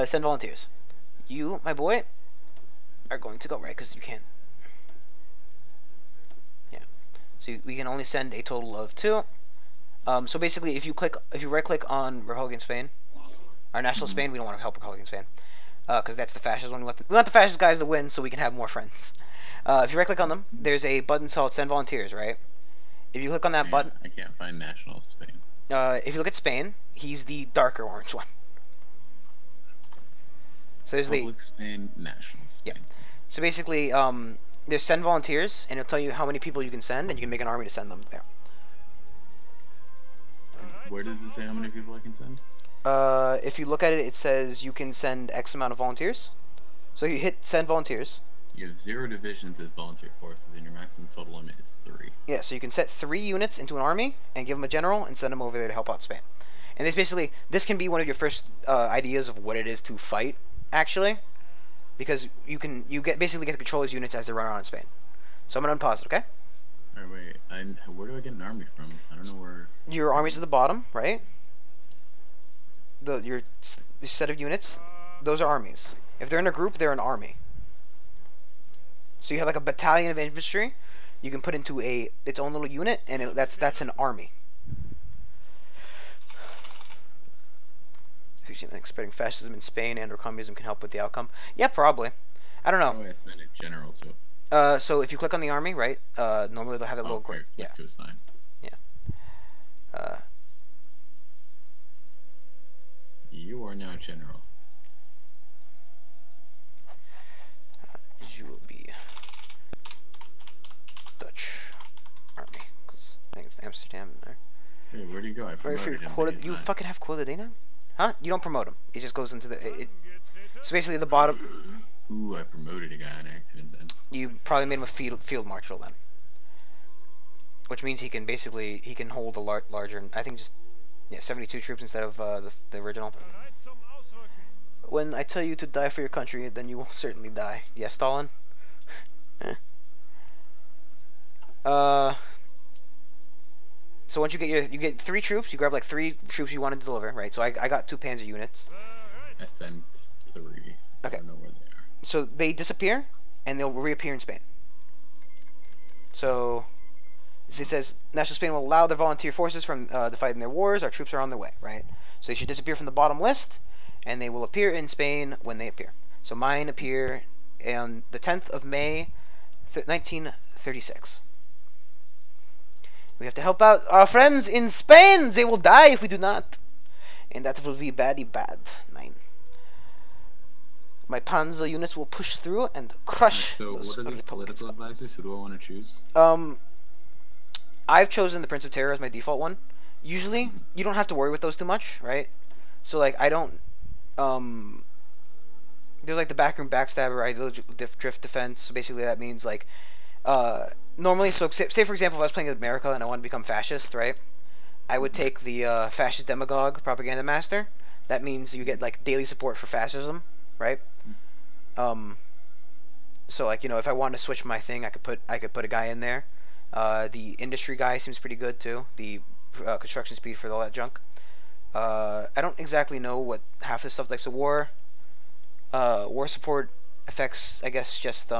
Send volunteers. You, my boy, are going to go, right? Because you can't. Yeah. So we can only send a total of 2. So basically, if you right-click on Republican Spain, or National Spain, we don't want to help Republican Spain, because that's the fascist one. We want the fascist guys to win, so we can have more friends. If you right-click on them, there's a button called Send Volunteers, right? If you click on that button, I can't find National Spain. If you look at Spain, he's the darker orange one. So there's Public Spain, National Spain. Yeah. So basically, there's Send Volunteers, and it'll tell you how many people you can send, and you can make an army to send them there. Where does it say how many people I can send? If you look at it, it says you can send X amount of volunteers. So you hit Send Volunteers. You have 0 divisions as volunteer forces, and your maximum total limit is 3. Yeah, so you can set 3 units into an army, and give them a general, and send them over there to help out Spain. And this can be one of your first ideas of what it is to fight, actually. Because basically get to control these units as they run around in Spain. So I'm going to unpause it, okay? Alright, wait. Where do I get an army from? I don't know where... Your army's at the bottom, right? Your set of units, those are armies. If they're in a group, they're an army. So you have like a battalion of infantry, you can put into its own little unit, and that's an army. If you see anything spreading fascism in Spain and or communism can help with the outcome. Yeah, probably. I don't How know. do I assign a general to it? So if you click on the army, right? Normally they'll have that Oh, little okay, yeah, click to assign. yeah. Uh, You are now general. you will be Dutch army because I think it's Amsterdam in there. Hey, where'd he go? I Ready for your promoted him, but quota? he's You not. fucking have quota day now? Huh? You don't promote him. It just goes into the. So basically, the bottom. Ooh, I promoted a guy on accident then. You probably made him a field marshal then, which means he can hold a larger. I think just 72 troops instead of the original. When I tell you to die for your country, then you will certainly die. Yes, Stalin. So once you get 3 troops, you grab like 3 troops you wanted to deliver, right? So I got 2 Panzer units. I sent 3. I Okay. don't know where they are. So they disappear, and they'll reappear in Spain. So it says National Spain will allow their volunteer forces from to fight in their wars. Our troops are on their way, right? So they should disappear from the bottom list, and they will appear in Spain when they appear. So mine appear on the 10th of May, 1936. We have to help out our friends in Spain. They will die if we do not, and that will be very bad. 9. My Panzer units will push through and crush. So those what are these political advisors? Who do I want to choose? I've chosen the Prince of Terror as my default one. Usually, you don't have to worry with those too much, right? So like, I don't. There's like the backroom backstabber, ideology drift defense. So basically, that means like, normally, so say for example, if I was playing America and I wanted to become fascist, right? I would take the fascist demagogue propaganda master. That means you get like daily support for fascism, right? So like, if I wanted to switch my thing, I could put a guy in there. The industry guy seems pretty good too. The construction speed for all that junk. I don't exactly know what half this stuff like. So war support affects, I guess, just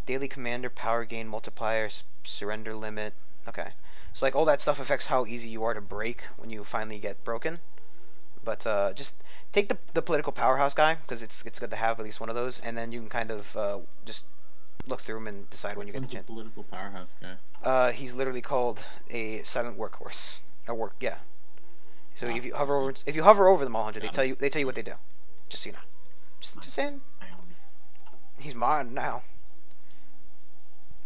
daily commander power gain multipliers, surrender limit. Okay, so like all that stuff affects how easy you are to break when you finally get broken. But just take the political powerhouse guy because it's good to have at least one of those, and then you can kind of just look through them and decide when you get the chance. Political powerhouse guy. He's literally called a silent workhorse. Yeah. So if you hover over them all 100, they tell you what they do. Just so you know. Just saying. He's mine now.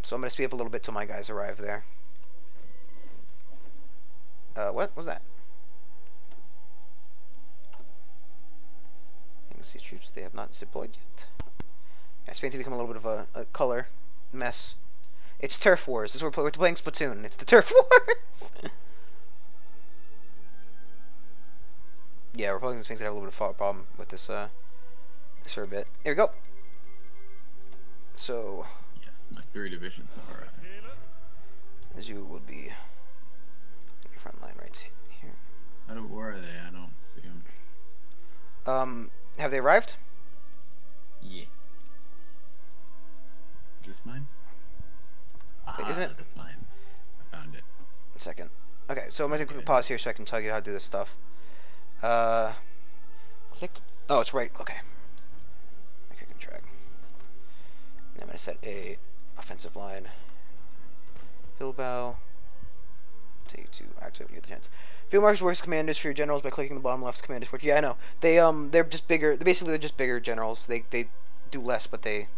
So I'm gonna speed up a little bit till my guys arrive there. What was that? See troops, they have not deployed yet. Yeah, Spain's become a little bit of a color mess. It's turf wars. This is we're playing Splatoon. It's the turf wars. Yeah, Republicans think they have a little bit of a problem with this for a bit. Here we go. So yes, my 3 divisions have arrived. As you would be your front line right here. Where are they? I don't see them. Have they arrived? Yeah. Is this mine? Wait, isn't it? That's mine. I found it. A second. Okay, so I'm gonna take a pause here so I can tell you how to do this stuff. Click. Oh, it's right. Okay. I click and drag. And I'm gonna set a offensive line. Bilbao. Take to activate when you get the chance. Field marshals works commanders for your generals by clicking the bottom left commanders support. Yeah, I know. They're just bigger. They're just bigger generals. They do less, but they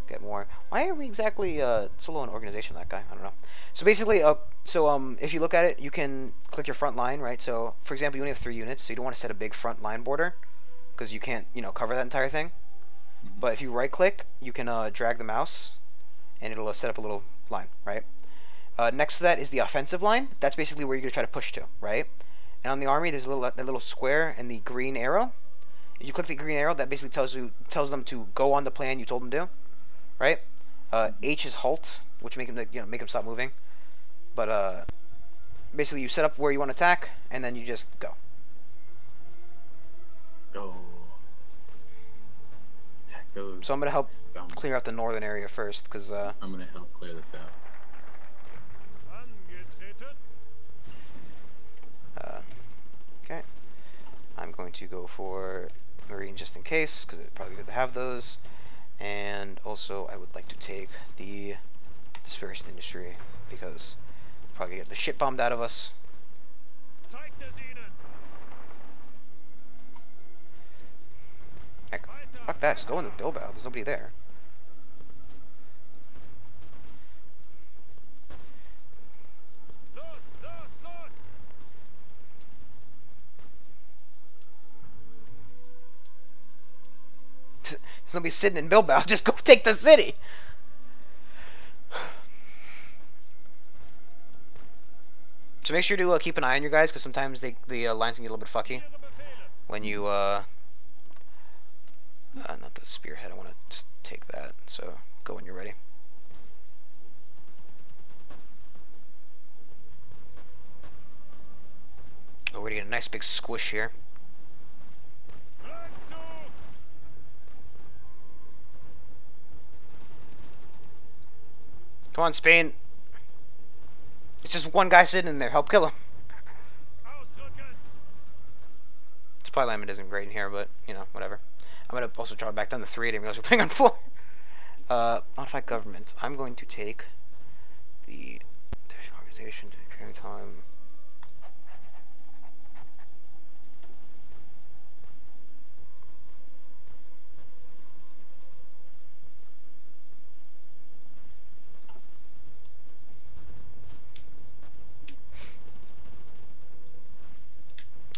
get more. Why are we exactly so low in organization? That guy. I don't know. So basically, if you look at it, you can click your front line, right? So for example, you only have 3 units, so you don't want to set a big front line border because you can't cover that entire thing. But if you right click, you can drag the mouse, and it'll set up a little line, right? Next to that is the offensive line. That's basically where you're going to try to push to, right? And on the army, there's a little square and the green arrow. If you click the green arrow, that basically tells them to go on the plan you told them to, right? H is halt, which make them stop moving. But basically, you set up where you want to attack, and then you just go. Go. Attack those. So I'm gonna help clear out the northern area first, because I'm gonna help clear this out. Okay. I'm going to go for marine just in case, because it's probably good to have those. And also, I would like to take the dispersed industry, because probably get the shit bombed out of us. Heck, fuck that, just go into Bilbao, there's nobody there. There's nobody sitting in Bilbao, just go take the city! So make sure to keep an eye on your guys, because sometimes the lines can get a little bit fucky when you, not the spearhead, I want to just take that, so go when you're ready. Oh, we're gonna get a nice big squish here. Come on, Spain. It's just one guy sitting in there. Help kill him. Supply alignment isn't great in here, but, you know, whatever. I'm going to also drop it back down to 3. I didn't realize we're playing on 4. Modify government. I'm going to take the organization to carry time.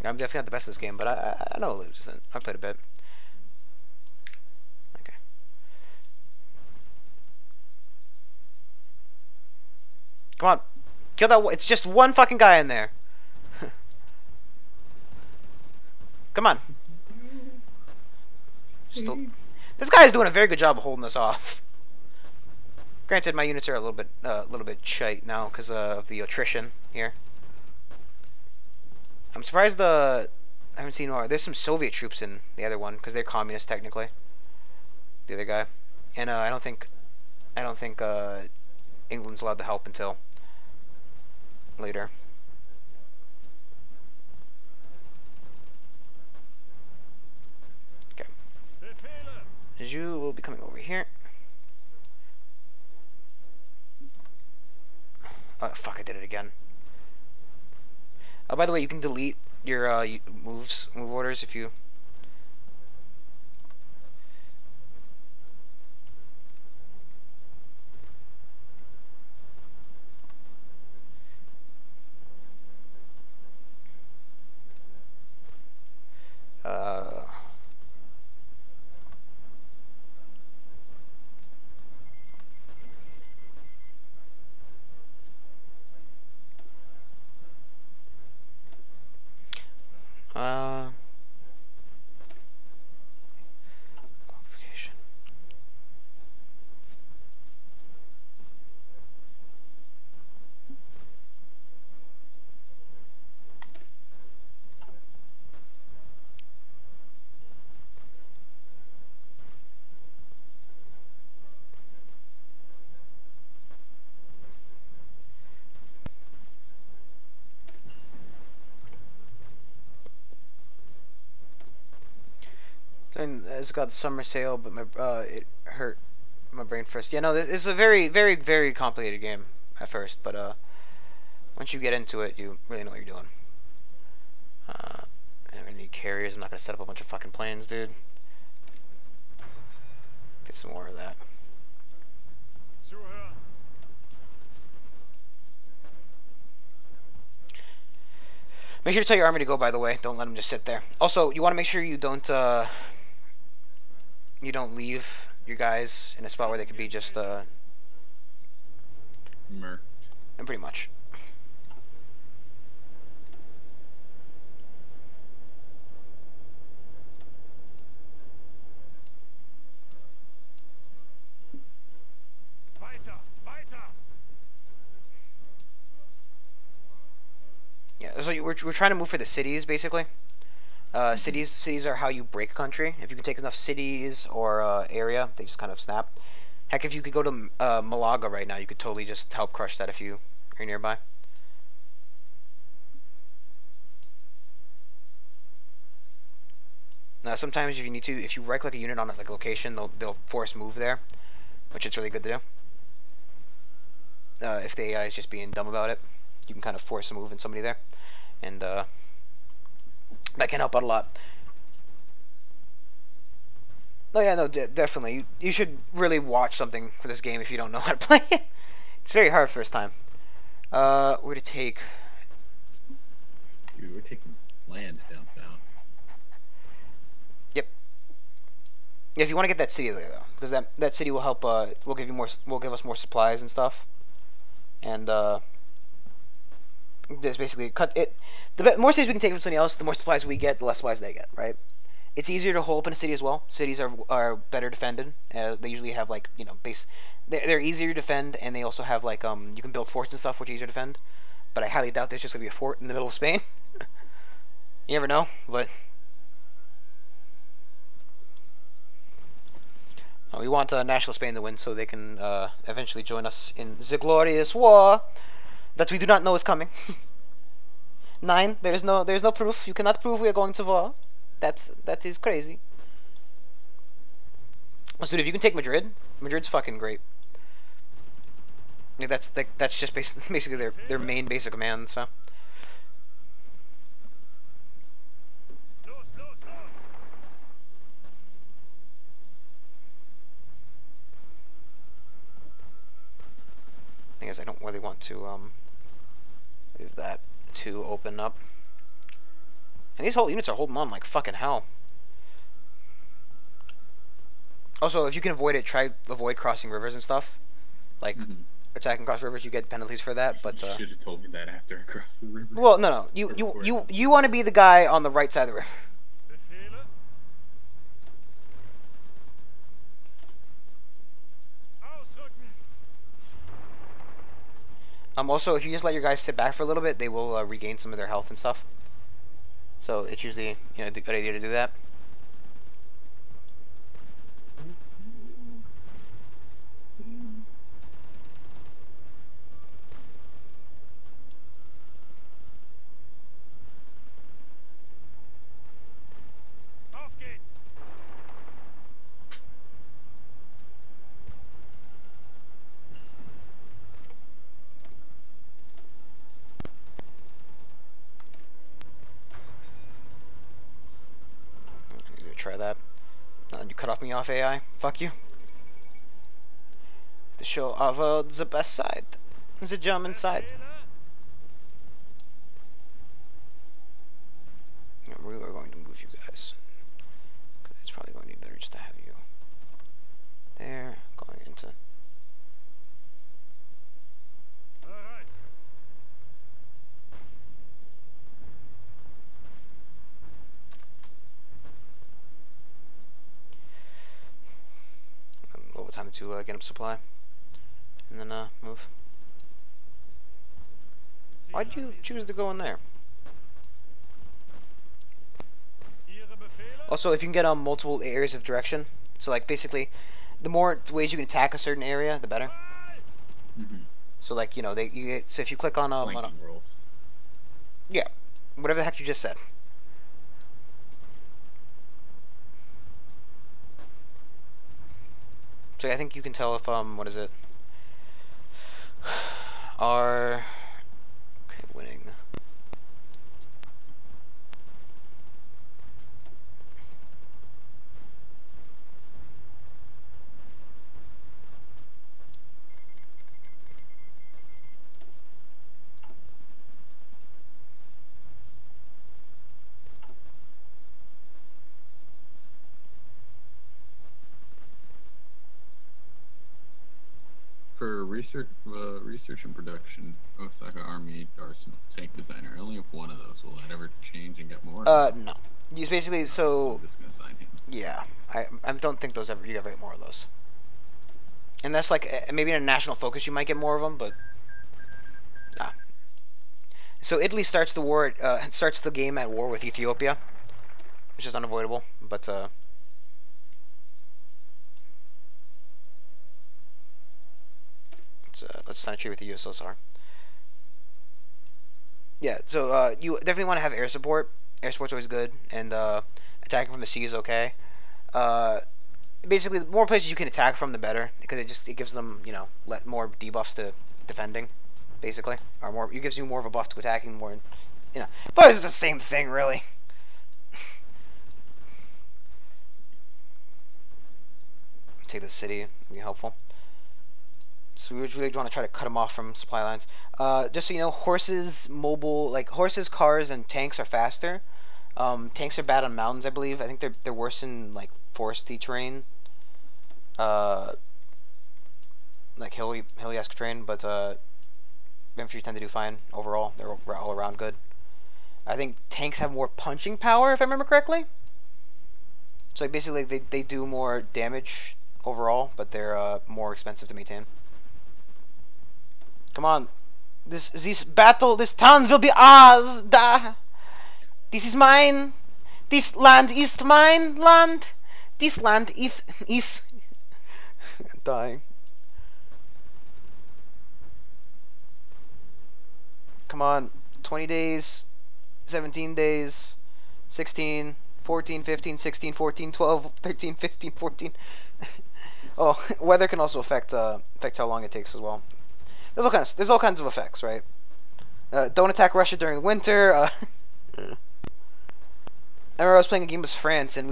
I'm definitely not the best at this game, but I know Lose. I've played a bit. Okay. Come on. Kill that. It's just one fucking guy in there. Come on. This guy is doing a very good job of holding us off. Granted, my units are a little bit shite now because of the attrition here. I'm surprised I haven't seen more. There's some Soviet troops in the other one because they're communist technically. The other guy, and I don't think England's allowed to help until later. Okay. You will be coming over here. Oh fuck! I did it again. Oh, by the way, you can delete your move orders if you. Qualification. And it's got the summer sale, but my it hurt my brain first. Yeah, no, it's a very, very, very complicated game at first, but once you get into it, you really know what you're doing. I'm gonna need carriers. I'm not gonna set up a bunch of fucking planes, dude. Get some more of that. Make sure to tell your army to go, by the way. Don't let them just sit there. Also, you want to make sure you don't leave your guys in a spot where they could be just murked. And pretty much. Yeah, so we're trying to move for the cities, basically. Cities are how you break a country. If you can take enough cities or area, they just kind of snap. Heck, if you could go to Malaga right now, you could totally just help crush that if you are nearby. Sometimes if you need to, if you right-click a unit on like a location, they'll force move there, which is really good to do. If the AI is just being dumb about it, you can kind of force a move in somebody there, and that can help out a lot. Oh yeah, no, definitely. You should really watch something for this game if you don't know how to play it. It's very hard first time. Where to take? Dude, we're taking land down south. Yep. Yeah, if you want to get that city there though, because that city will help. Will give you more. Will give us more supplies and stuff. And just basically cut it. The more cities we can take from somebody else, the more supplies we get, the less supplies they get. Right? It's easier to hold up in a city as well. Cities are better defended. They usually have like base. They're easier to defend, and they also have like you can build forts and stuff, which are easier to defend. But I highly doubt there's just gonna be a fort in the middle of Spain. You never know, but we want national Spain to win so they can eventually join us in the glorious war that we do not know is coming. 9. There is no proof. You cannot prove we are going to war. That is crazy. So if you can take Madrid, Madrid's fucking great. Yeah, that's just basically their main basic command. So. Thing is, I don't really want to leave that to open up. And these whole units are holding on like fucking hell. Also, if you can avoid it, try avoid crossing rivers and stuff. Like attacking across rivers, you get penalties for that. But you should have told me that after I crossed the river. Well, no. You want to be the guy on the right side of the river. Also, if you just let your guys sit back for a little bit, they will regain some of their health and stuff. So it's usually a good idea to do that. Try that. You cut off me off AI. Fuck you. To show our the best side, the German side. We are going to move you guys. It's probably going to be better just to have you there, going into. A little time to get up supply, and then move. Why did you choose to go in there? Also, if you can get on multiple areas of direction, so like basically, the more ways you can attack a certain area, the better. So like so if you click on rolls. Yeah, whatever the heck you just said. So I think you can tell if what is it? Are winning. For research and production, Osaka Army Arsenal tank designer. I only have one of those. Will that ever change and get more? No. He's basically so. I'm just gonna sign him. Yeah, I don't think you ever get more of those. And that's like maybe in a national focus you might get more of them, but nah. So Italy starts the war. Starts the game at war with Ethiopia, which is unavoidable, but. Let's sign a treaty with the USSR. Yeah, so you definitely want to have air support. Air support's always good, and Attacking from the sea is okay. Uh, Basically, the more places you can attack from, the better, because it gives them, you know, more debuffs to defending, basically, or more. It gives you more of a buff to attacking, more, you know. But it's the same thing, really. Take the city, be helpful. So we really want to try to cut them off from supply lines. Just so you know, horses, horses, cars, and tanks are faster. Tanks are bad on mountains, I believe. I think they're worse in like foresty terrain, like hilly-esque terrain. But infantry tend to do fine overall. They're all around good. I think tanks have more punching power, if I remember correctly. So like, basically, they do more damage overall, but they're more expensive to maintain. Come on, this town will be ours. Da. This is mine. This land is mine. Land. This land is dying. Come on, 20 days, 17 days, 16, 14, 15, 16, 14, 12, 13, 15, 14. Oh, weather can also affect how long it takes as well. There's all kinds of effects, right? Don't attack Russia during the winter. I remember I was playing a game with France, and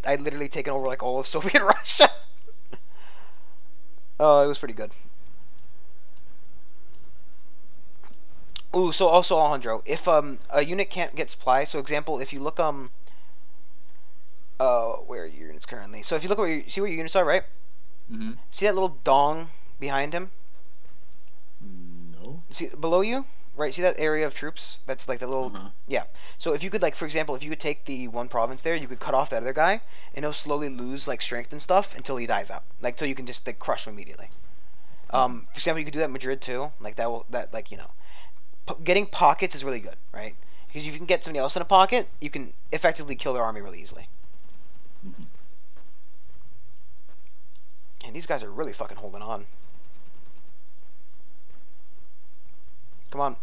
I'd literally taken over like all of Soviet Russia. Oh, it was pretty good. Ooh, so also Alejandro, if a unit can't get supply, so example, if you look where are your units currently? So if you look see where your units are, right? Mm-hmm. See that little dong behind him? No. See below you, right? See that area of troops? That's like the little yeah. So if you could like, for example, if you could take the one province there, you could cut off that other guy, and he'll slowly lose like strength and stuff until he dies out. Like till you can just like crush him immediately. For example, you could do that in Madrid too. Like like you know, getting pockets is really good, right? Because if you can get somebody else in a pocket, you can effectively kill their army really easily. Mm-hmm. And these guys are really fucking holding on. Come on,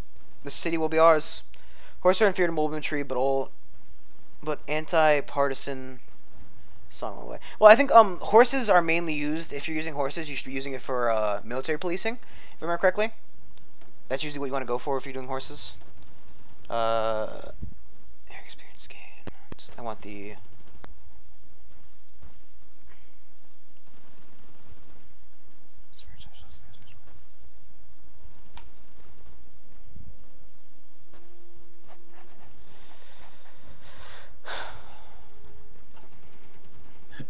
this city will be ours. Horses are inferior to mobile infantry, but anti-partisan. Song away. Well, I think horses are mainly used. If you're using horses, you should be using it for military policing. If I remember correctly, that's usually what you want to go for if you're doing horses. Air experience gain. I want the.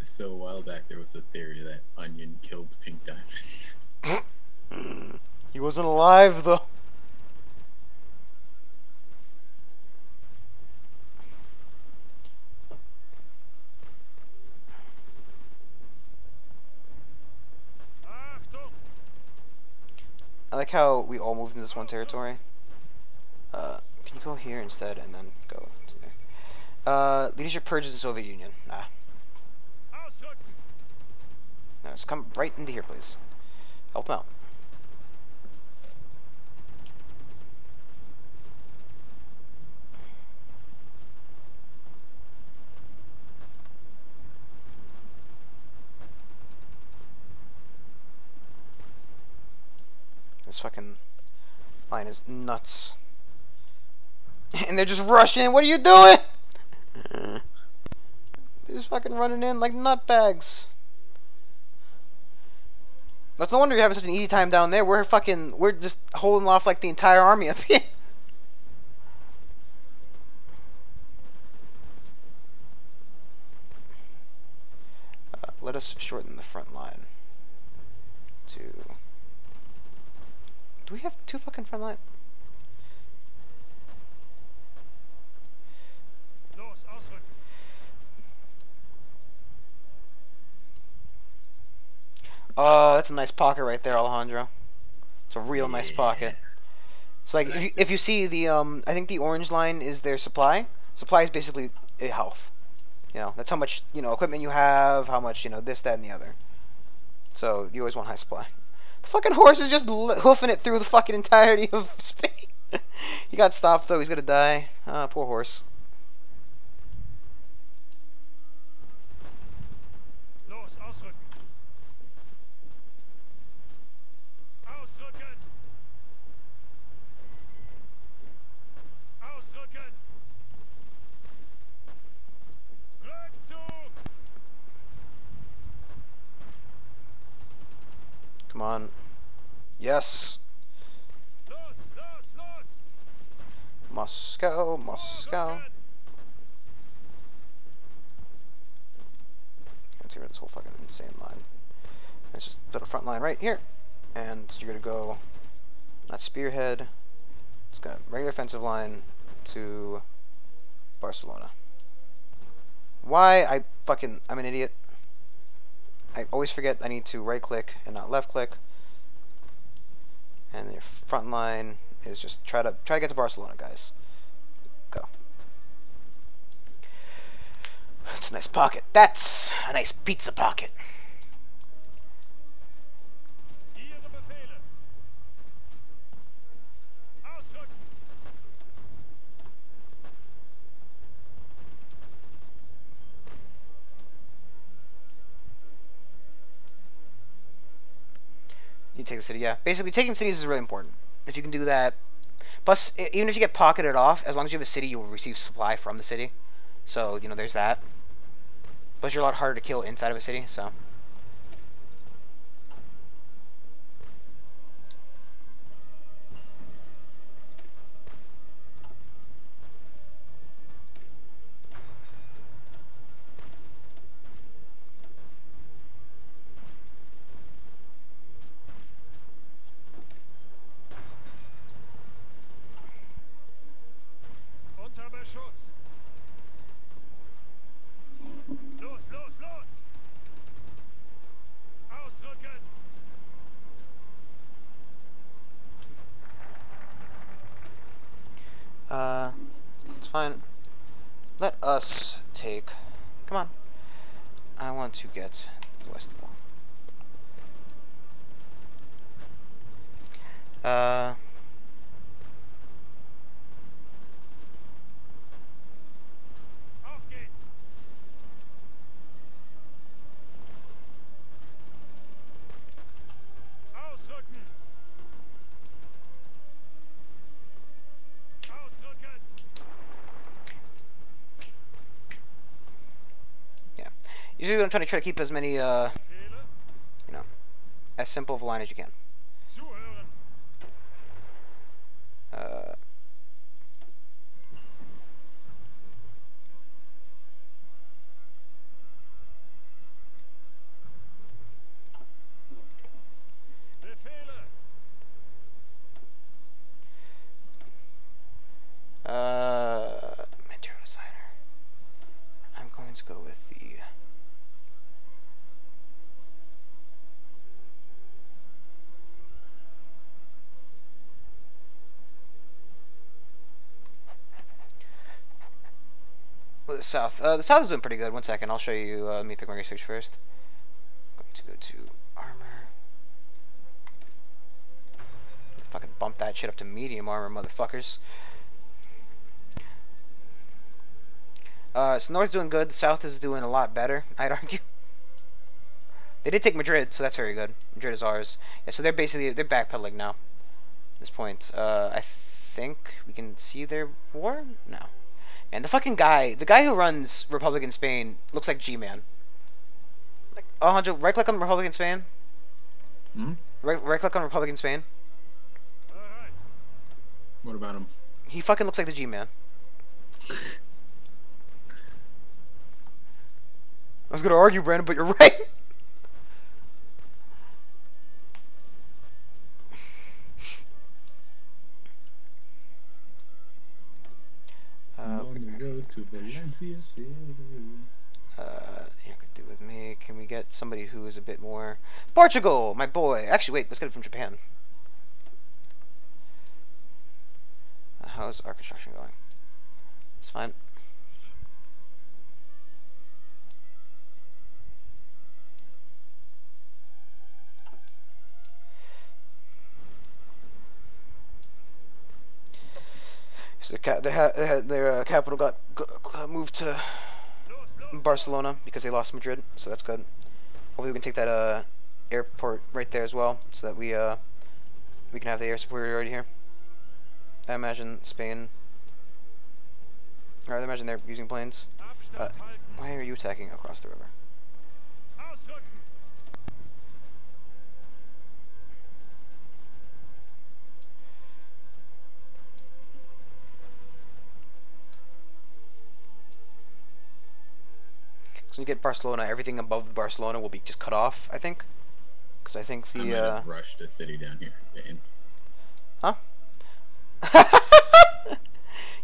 So a while back there was a theory that Onion killed Pink Diamond. He wasn't alive though. I like how we all moved into this one territory. Can you go here instead and then go to there? Leadership purges the Soviet Union. Ah. No, just come right into here, please. Help them out. This fucking line is nuts. And they're just rushing. What are you doing? They're just fucking running in like nutbags. That's no wonder you're having such an easy time down there. We're just holding off like the entire army up here. Let us shorten the front line to. Do we have two fucking front line? Oh, that's a nice pocket right there, Alejandro. It's a real nice pocket. So like, if you see the I think the orange line is their supply. Supply is basically a health. You know, that's how much equipment you have, how much this, that, and the other. So you always want high supply. The fucking horse is just hoofing it through the fucking entirety of Spain. He got stopped though. He's gonna die. Ah, poor horse. Ausrücken. Ausrücken. Ausrücken. Rückzug. Come on. Yes. Los, los, los. Moscow, Moscow. Vorrücken. Let's get rid of this whole fucking insane line. Let's just put a front line right here. And you're gonna go, not spearhead, it's got regular offensive line to Barcelona. Why? I'm an idiot. I always forget I need to right click and not left click. And your front line is just try to get to Barcelona, guys. Go. It's a nice pocket. That's a nice pizza pocket. Ihre Befehle. Ausrücken. You take the city, yeah. Basically, taking cities is really important. If you can do that. Plus, even if you get pocketed off, as long as you have a city, you will receive supply from the city. So, you know, there's that. Plus, you're a lot harder to kill inside of a city, so. Unter Beschuss. Los, los, los. Ausrücken. It's fine. Let us take. Come on. I want to get the west wall. Auf geht's. Ausrücken. Ausrücken. Yeah. Usually I'm trying to keep as many, Befehle. you know, as simple of a line as you can. Zuhören. Uh, Befehle. Material designer. I'm going to go with the. Well, the south. The south is doing pretty good. 1 second, I'll show you. Let me pick my research first. I'm going to go to armor. Fucking bump that shit up to medium armor, motherfuckers. So north's doing good. The south is doing a lot better, I'd argue. They did take Madrid, so that's very good. Madrid is ours. Yeah, so they're backpedaling now. At this point, I think we can see their war. No, and the guy who runs Republican Spain looks like G-Man. Like, Alejandro, right click on Republican Spain. Hmm? Right click on Republican Spain. Bereit. What about him? He fucking looks like the G-Man. I was gonna argue, Brandon, but you're right. On the road to Valencia City. You could do with me. Can we get somebody who is a bit more Portugal, my boy? Actually, wait. Let's get it from Japan. How's our construction going? It's fine. So their capital got moved to Los, los, Barcelona because they lost Madrid, so that's good. Hopefully we can take that airport right there as well, so that we can have the air superiority here. I imagine Spain. Or I imagine they're using planes. Abstand halten. Why are you attacking across the river? Ausrücken. So when you get Barcelona, everything above Barcelona will be just cut off, I think. Because I think I might the have rushed a city down here. Dane. huh?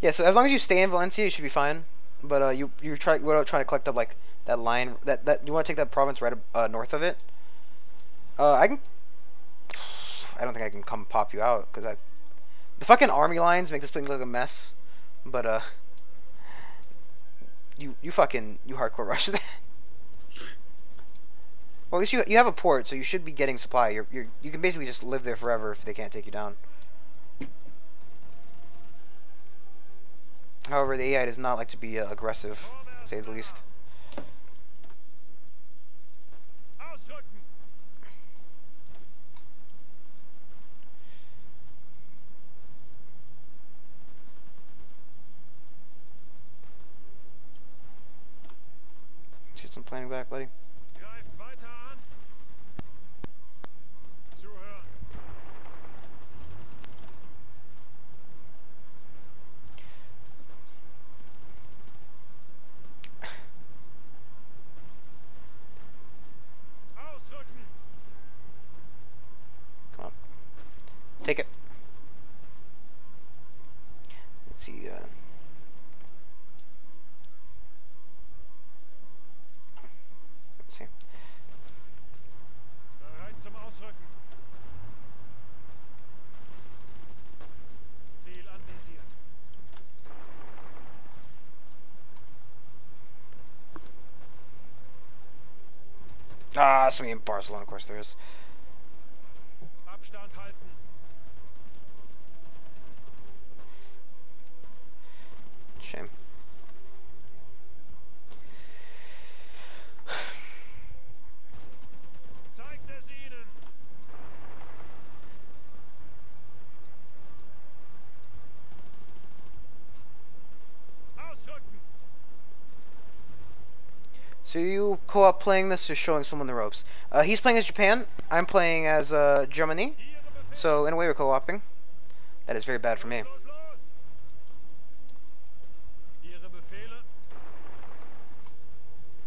Yeah, so as long as you stay in Valencia, you should be fine. But we're trying to collect up like that line that you want to take that province right north of it. I don't think I can come pop you out because the fucking army lines make this thing look like a mess. But you hardcore rush that. Well, at least you have a port, so you should be getting supply. You can basically just live there forever if they can't take you down. However, the AI does not like to be aggressive, to say the least. Ausrücken. Shoot some planning back, buddy. Greift weiter an. Zuhören. Ausrücken. Come on. Take it. Let's see, let's see. Bereit zum Ausrücken. Ziel anvisiert. Ah, something in Barcelona, of course there is. Abstand halten. Shame. Zeigt es ihnen. Ausrücken. So you co-op playing this or showing someone the ropes? He's playing as Japan. I'm playing as Germany. Ihre Befehle. So in a way we're co-oping. That is very bad for me. Los, los. Ihre Befehle.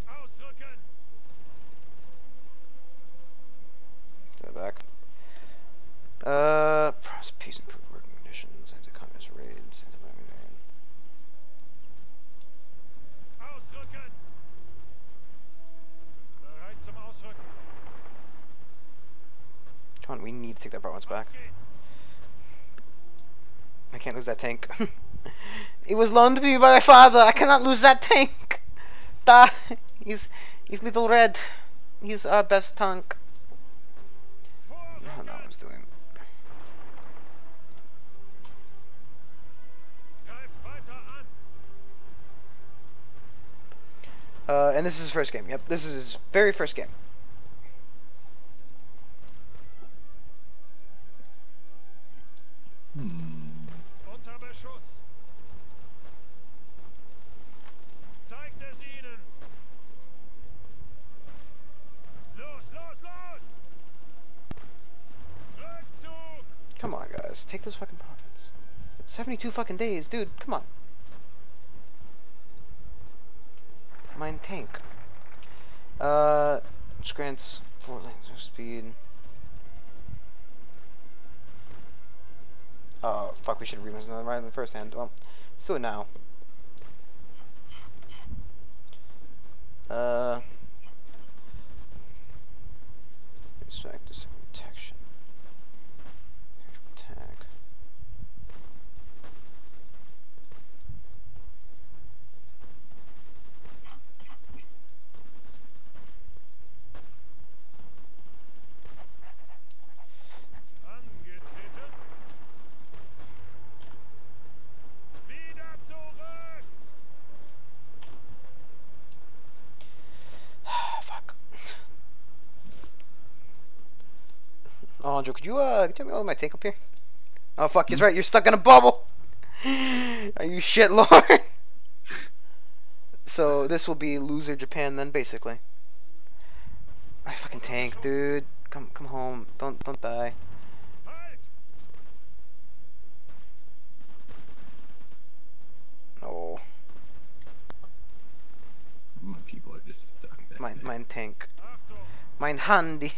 Ausrücken. To the back. Promise peace and improved working conditions, anti-communist raids, anti-Bavarian. Ausrücken. Bereit zum Ausrücken. Come on, we need to take that province back. Auf geht's. I can't lose that tank. It was loaned to me by my father. I cannot lose that tank. Da, he's little red. He's our best tank. Oh, that one's doing. Greift weiter an. And this is his first game. Yep, this is his very first game. Unter Beschuss. Zeigt es ihnen. Los, los, los. Rückzug. Come on, guys, take this fucking province. 72 fucking days, dude. Come on. Mine tank. Which grants 4 lanes of speed. Oh, fuck, we should have remixed another right in the first hand. Well, let's do it now. Respect this protection. Attack. Angetreten. Wieder zurück. Alejandro, could you tell me all my tank up here? Oh fuck, he's right. You're stuck in a bubble. Are you shit, Lord? So this will be loser Japan then, basically. I fucking tank, dude. Come home. Don't die. Halt! No. My people are just stuck back there. Mine tank. Achtung! Mine handy.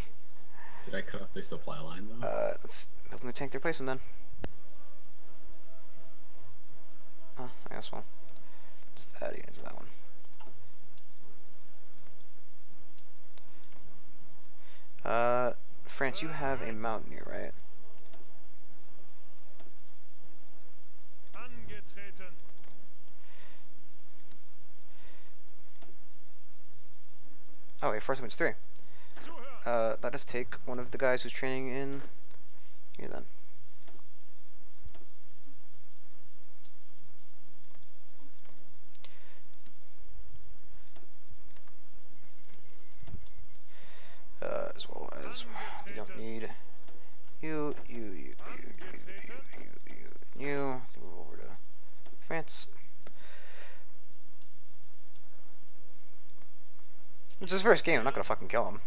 Did I cut off their supply line though? Let's build a new tank to replace him then. Oh, I guess we'll just add it into that one. France, you have a mountaineer, right? Angetreten! Oh, wait, first it's 3. Zuhören! Let us take one of the guys who's training in here then. As well as we don't need you. Move over to France. It's his first game. I'm not gonna fucking kill him.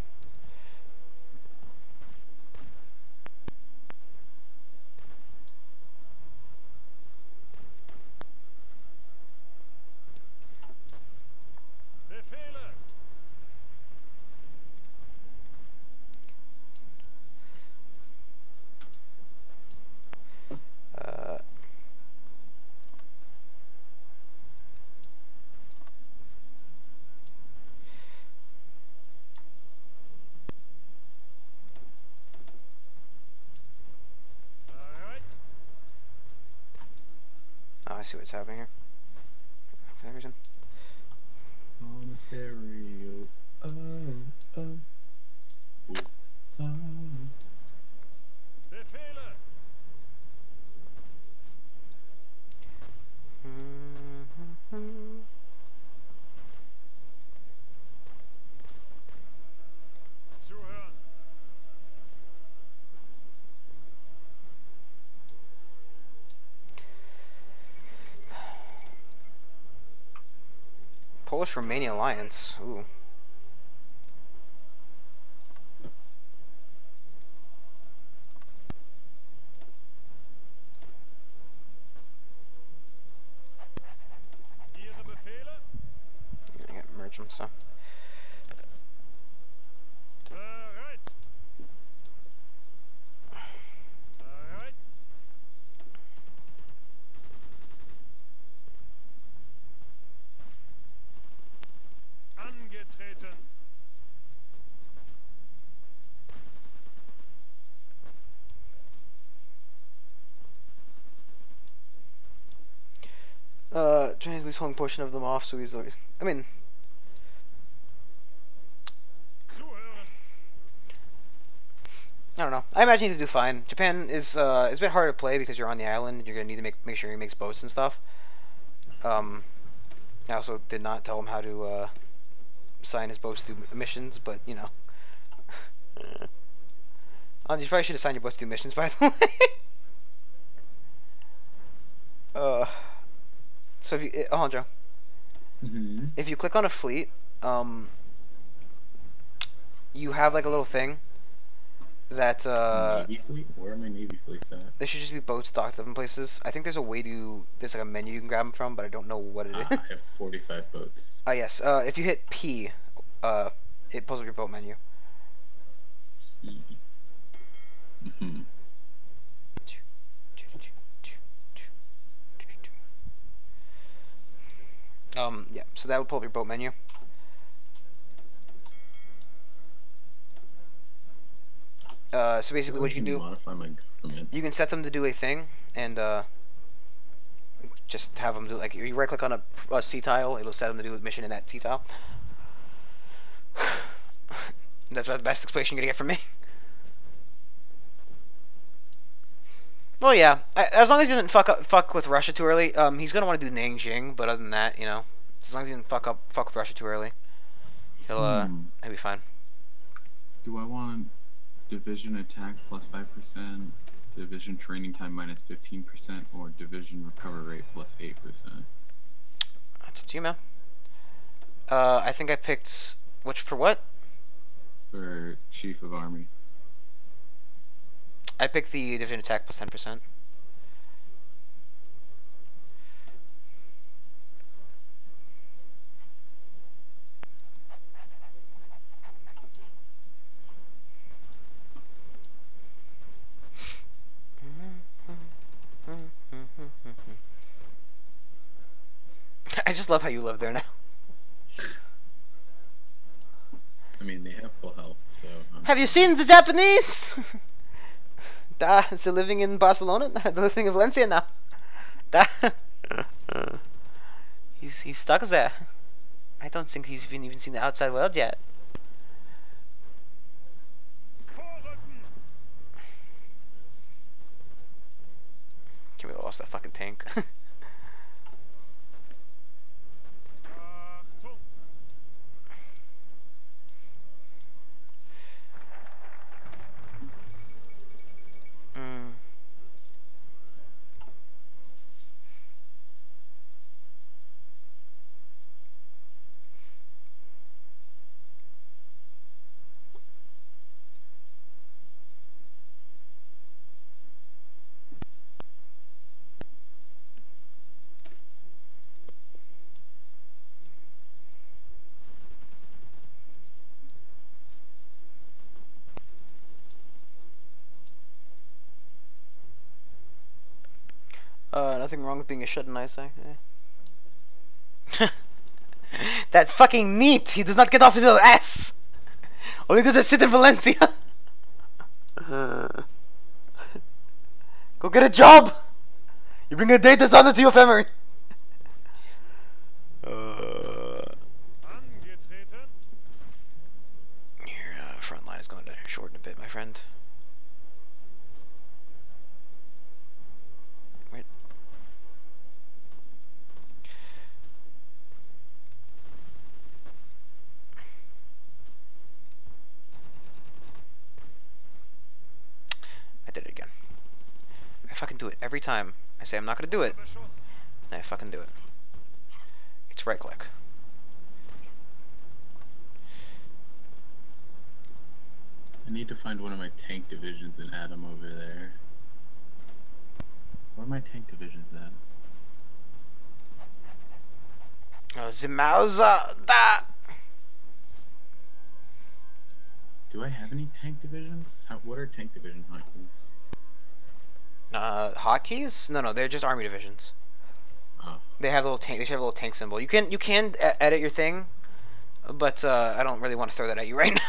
Befehle! Bereit! Oh, I see what's happening here. For some reason. On the stereo. Oh. Oh. Befehle! Zuhören! Polish-Romania alliance. Ooh. Ihre Befehle? I'm gonna get merge them, so. Bereit! Bereit! Angetreten! Chinese least holding portion of them off, so he's always. I mean, Zuhören! I don't know. I imagine he's to do fine. Japan is it's a bit harder to play because you're on the island. You're gonna need to make sure he makes boats and stuff. I also did not tell him how to sign his boats to missions, but you know. You probably should have signed your boats to missions, by the way. So if you, Alejandro, Mm-hmm. if you click on a fleet, you have like a little thing that Navy fleet? Where are my Navy fleets at? there should just be boats docked up in places. I think there's a way to, there's like a menu you can grab them from, but I don't know what it is. I have 45 boats. Oh yes, if you hit P, it pulls up your boat menu. Mm-hmm. Yeah, so that will pull up your boat menu. So basically what you can do, Modify my government. you can set them to do a thing, and just have them do, like, you right click on a C tile, it'll set them to do a mission in that C tile. That's about the best explanation you're gonna get from me. Well, yeah, as long as he doesn't fuck with Russia too early, he's gonna want to do Nanjing, but other than that, you know, as long as he doesn't fuck with Russia too early, he'll be fine. Do I want division attack plus 5%, division training time minus 15%, or division recover rate plus 8%. That's up to you, man. I think I picked which for what? For Chief of Army. I picked the division attack plus 10%. I just love how you live there now. I mean, they have full health, so... Have you seen the Japanese? They're living in Barcelona. They're living in Valencia now. He's stuck there. I don't think he's even seen the outside world yet. Vorrücken! Can we lost that fucking tank? Achtung! Mm. Nothing wrong with being a shut-in, I say. That fucking NEET! He does not get off his little ass! All he does is sit in Valencia! Go get a job! You bring a data honor to your family! Angetreten! Your front line is going to shorten a bit, my friend. Wait. I did it again. I fucking do it every time. I say I'm not gonna do it. Beschuss! I fucking do it. It's right click. I need to find one of my tank divisions and add them over there. Where are my tank divisions at? Oh, Zimauza! Da! Do I have any tank divisions? What are tank division hotkeys? Hotkeys? No, they're just army divisions. Oh, They have a little tank. They should have a little tank symbol. You can edit your thing, but I don't really want to throw that at you right now.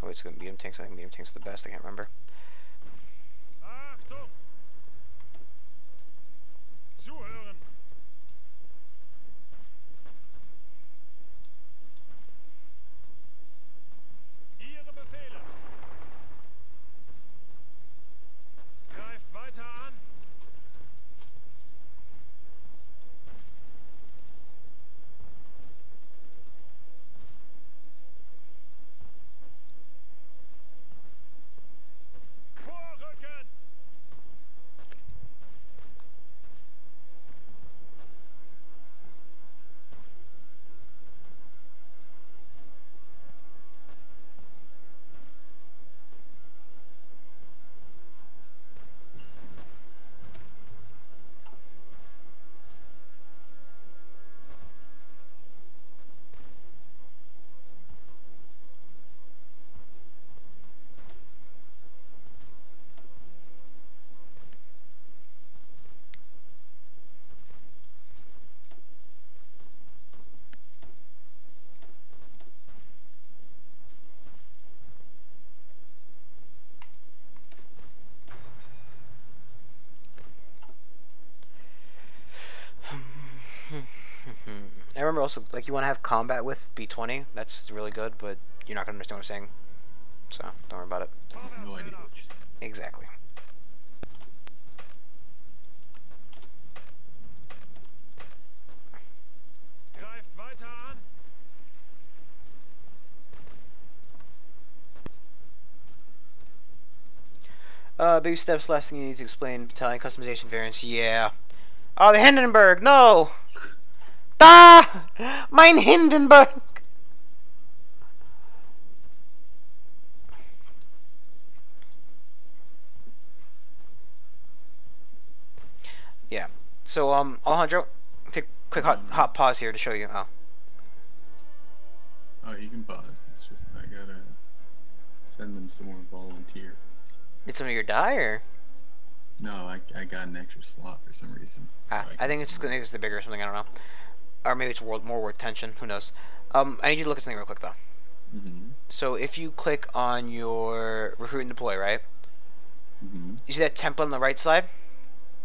Oh, it's gonna be medium tanks. I think medium tanks are the best. I can't remember. Achtung! Zuhören! Ihre Befehle! Greift weiter an! Vorrücken! remember also, like, you want to have combat with be 20. That's really good, but you're not gonna understand what I'm saying. So don't worry about it. I have no idea what you're saying. Exactly. Greift weiter an. Baby steps. Last thing you need to explain battalion customization variants. Yeah. Oh, the Hindenburg. No. Ah, mein Hindenburg. Yeah. So Alejandro, take a quick hot pause here to show you. Oh. Oh, you can pause. It's just I gotta send them some more volunteers. Did some of your die or? No, I got an extra slot for some reason. So I think it's the bigger or something. I don't know. Or maybe it's more worth tension. Who knows? I need you to look at something real quick though. Mm-hmm. So if you click on your recruit and deploy, right? Mm-hmm. You see that template on the right side?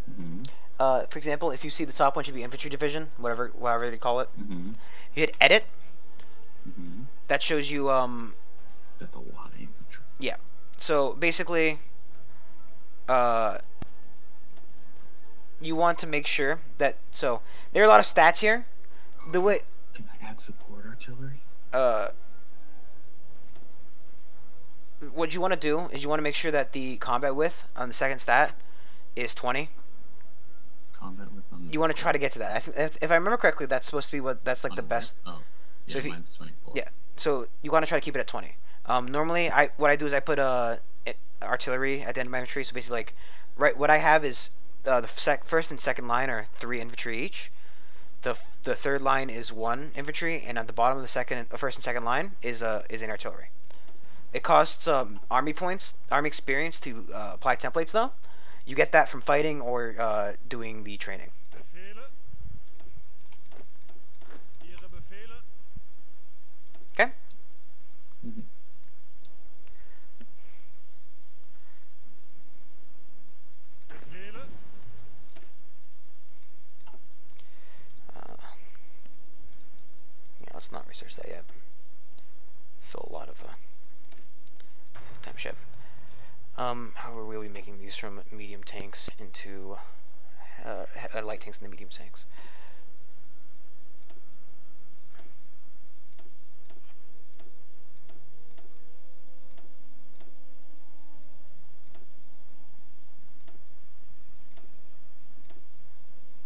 Mm-hmm. For example, if you see the top one should be infantry division, whatever they call it. Mm-hmm. You hit edit. Mm-hmm. That shows you That's a lot of infantry. Yeah. So basically, you want to make sure that there are a lot of stats here. The way Can I add support artillery? what you want to do is you want to make sure that the combat width on the second stat is 20. Combat with on the You want to try to get to that. I think, if I remember correctly, that's supposed to be that's like the best. Oh, yeah, So if you- mine's 24. Yeah. So you want to try to keep it at 20. Normally, what I do is I put artillery at the end of my infantry. So basically, like, what I have is the first and second line are 3 infantry each. The third line is 1 infantry, and at the bottom of the first and second line is an artillery. It costs army points, army experience to apply templates though. You get that from fighting or doing the training. Befehle. Ihre Befehle. Okay. Mm-hmm. Befehle. Yeah, let's not research that yet. So a lot of time ship. However, we'll be making these from medium tanks into light tanks into medium tanks.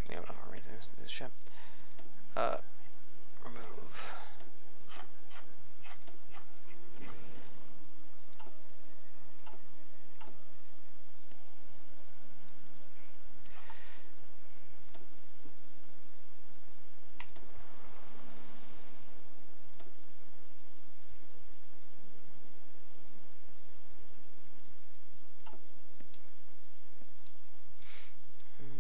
Yeah, I'll read this ship. Remove. Mm.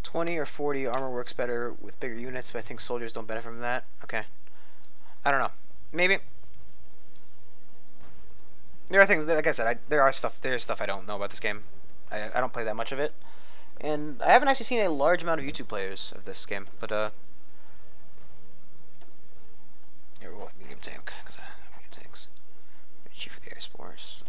20 or 40 armor works better with bigger units, but I think soldiers don't benefit from that. Okay. I don't know. Maybe. There are things, like I said, there's stuff I don't know about this game. I don't play that much of it. And I haven't actually seen a large amount of YouTube players of this game, but yeah, we'll go with medium tank, because I have medium tanks. Chief of the Air Force.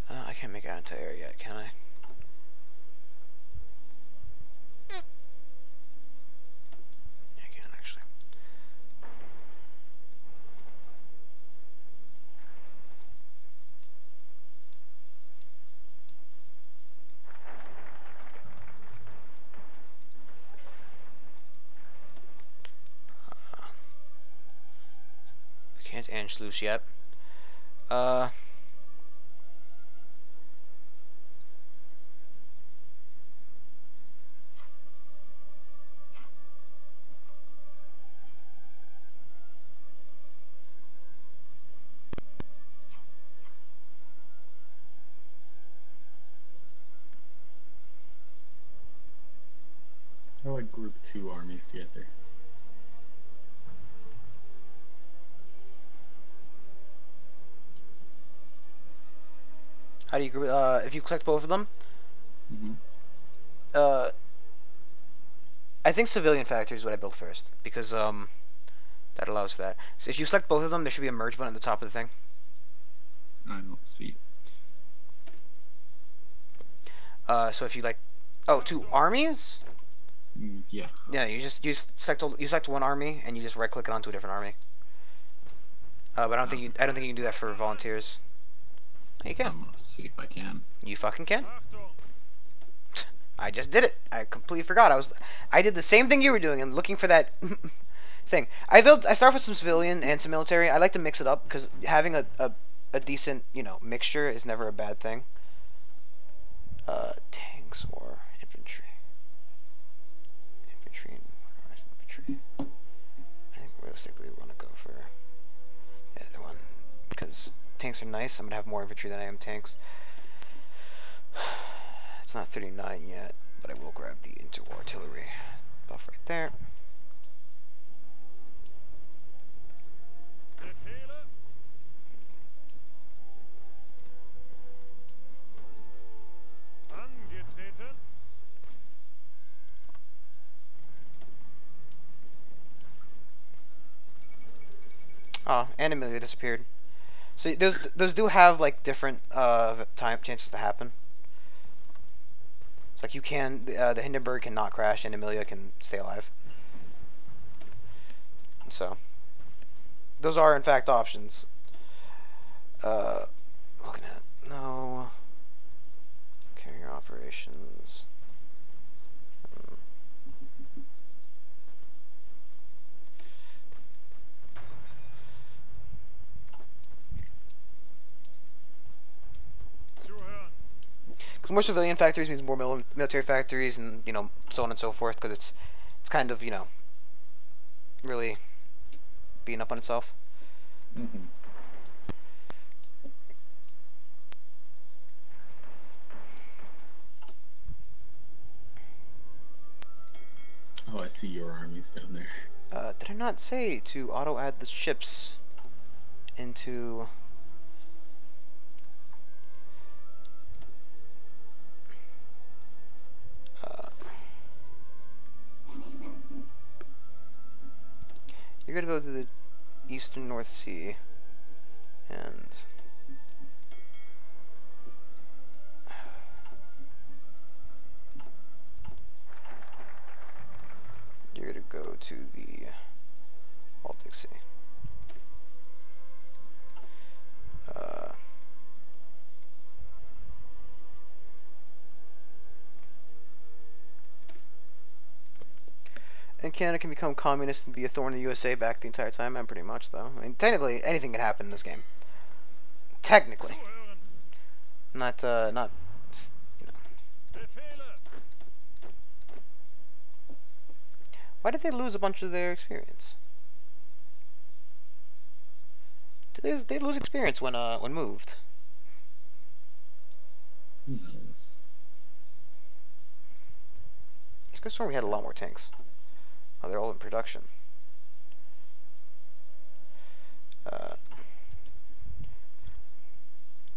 I can't make it anti-air yet, can I? Yeah, I can actually. I can't Anschluss yet. group 2 armies together. How do you group? If you collect both of them, Mm-hmm. uh, I think civilian factory is what I built first because that allows for that. So if you select both of them, there should be a merge button at the top of the thing. I don't see it. So if you like, oh, 2 armies. Yeah. Yeah, you select one army and you just right click it onto a different army. But I don't think you can do that for volunteers. You can. I'm gonna see if I can. You fucking can. Achtung! I just did it. I completely forgot. I did the same thing you were doing and looking for that thing. I start with some civilian and some military. I like to mix it up because having a decent, mixture is never a bad thing. Tanks or infantry. Infantry and motorized infantry. I think realistically we want to go for the other one because tanks are nice. I'm gonna have more infantry than I am tanks. It's not 39 yet, but I will grab the interwar artillery buff right there. Befehle! Angetreten! Oh, and Amelia disappeared. So those do have like different time chances to happen. It's like you can the Hindenburg cannot crash and Amelia can stay alive. So those are in fact options. Looking at no carrier operations. Zuhören! Because more civilian factories means more military factories, and so on and so forth. Because it's kind of really beating up on itself. Mm-hmm. Oh, I see your armies down there. Did I not say to auto add the ships into? You're gonna go to the eastern North Sea, and you're gonna go to the Baltic Sea. And Canada can become communist and be a thorn in the USA back the entire time. Pretty much, though. I mean, technically, anything can happen in this game. Technically, Zuhören! not. Befehle! Why did they lose a bunch of their experience? Did they lose experience when moved? Who knows? I could have sworn we had a lot more tanks. Oh, they're all in production.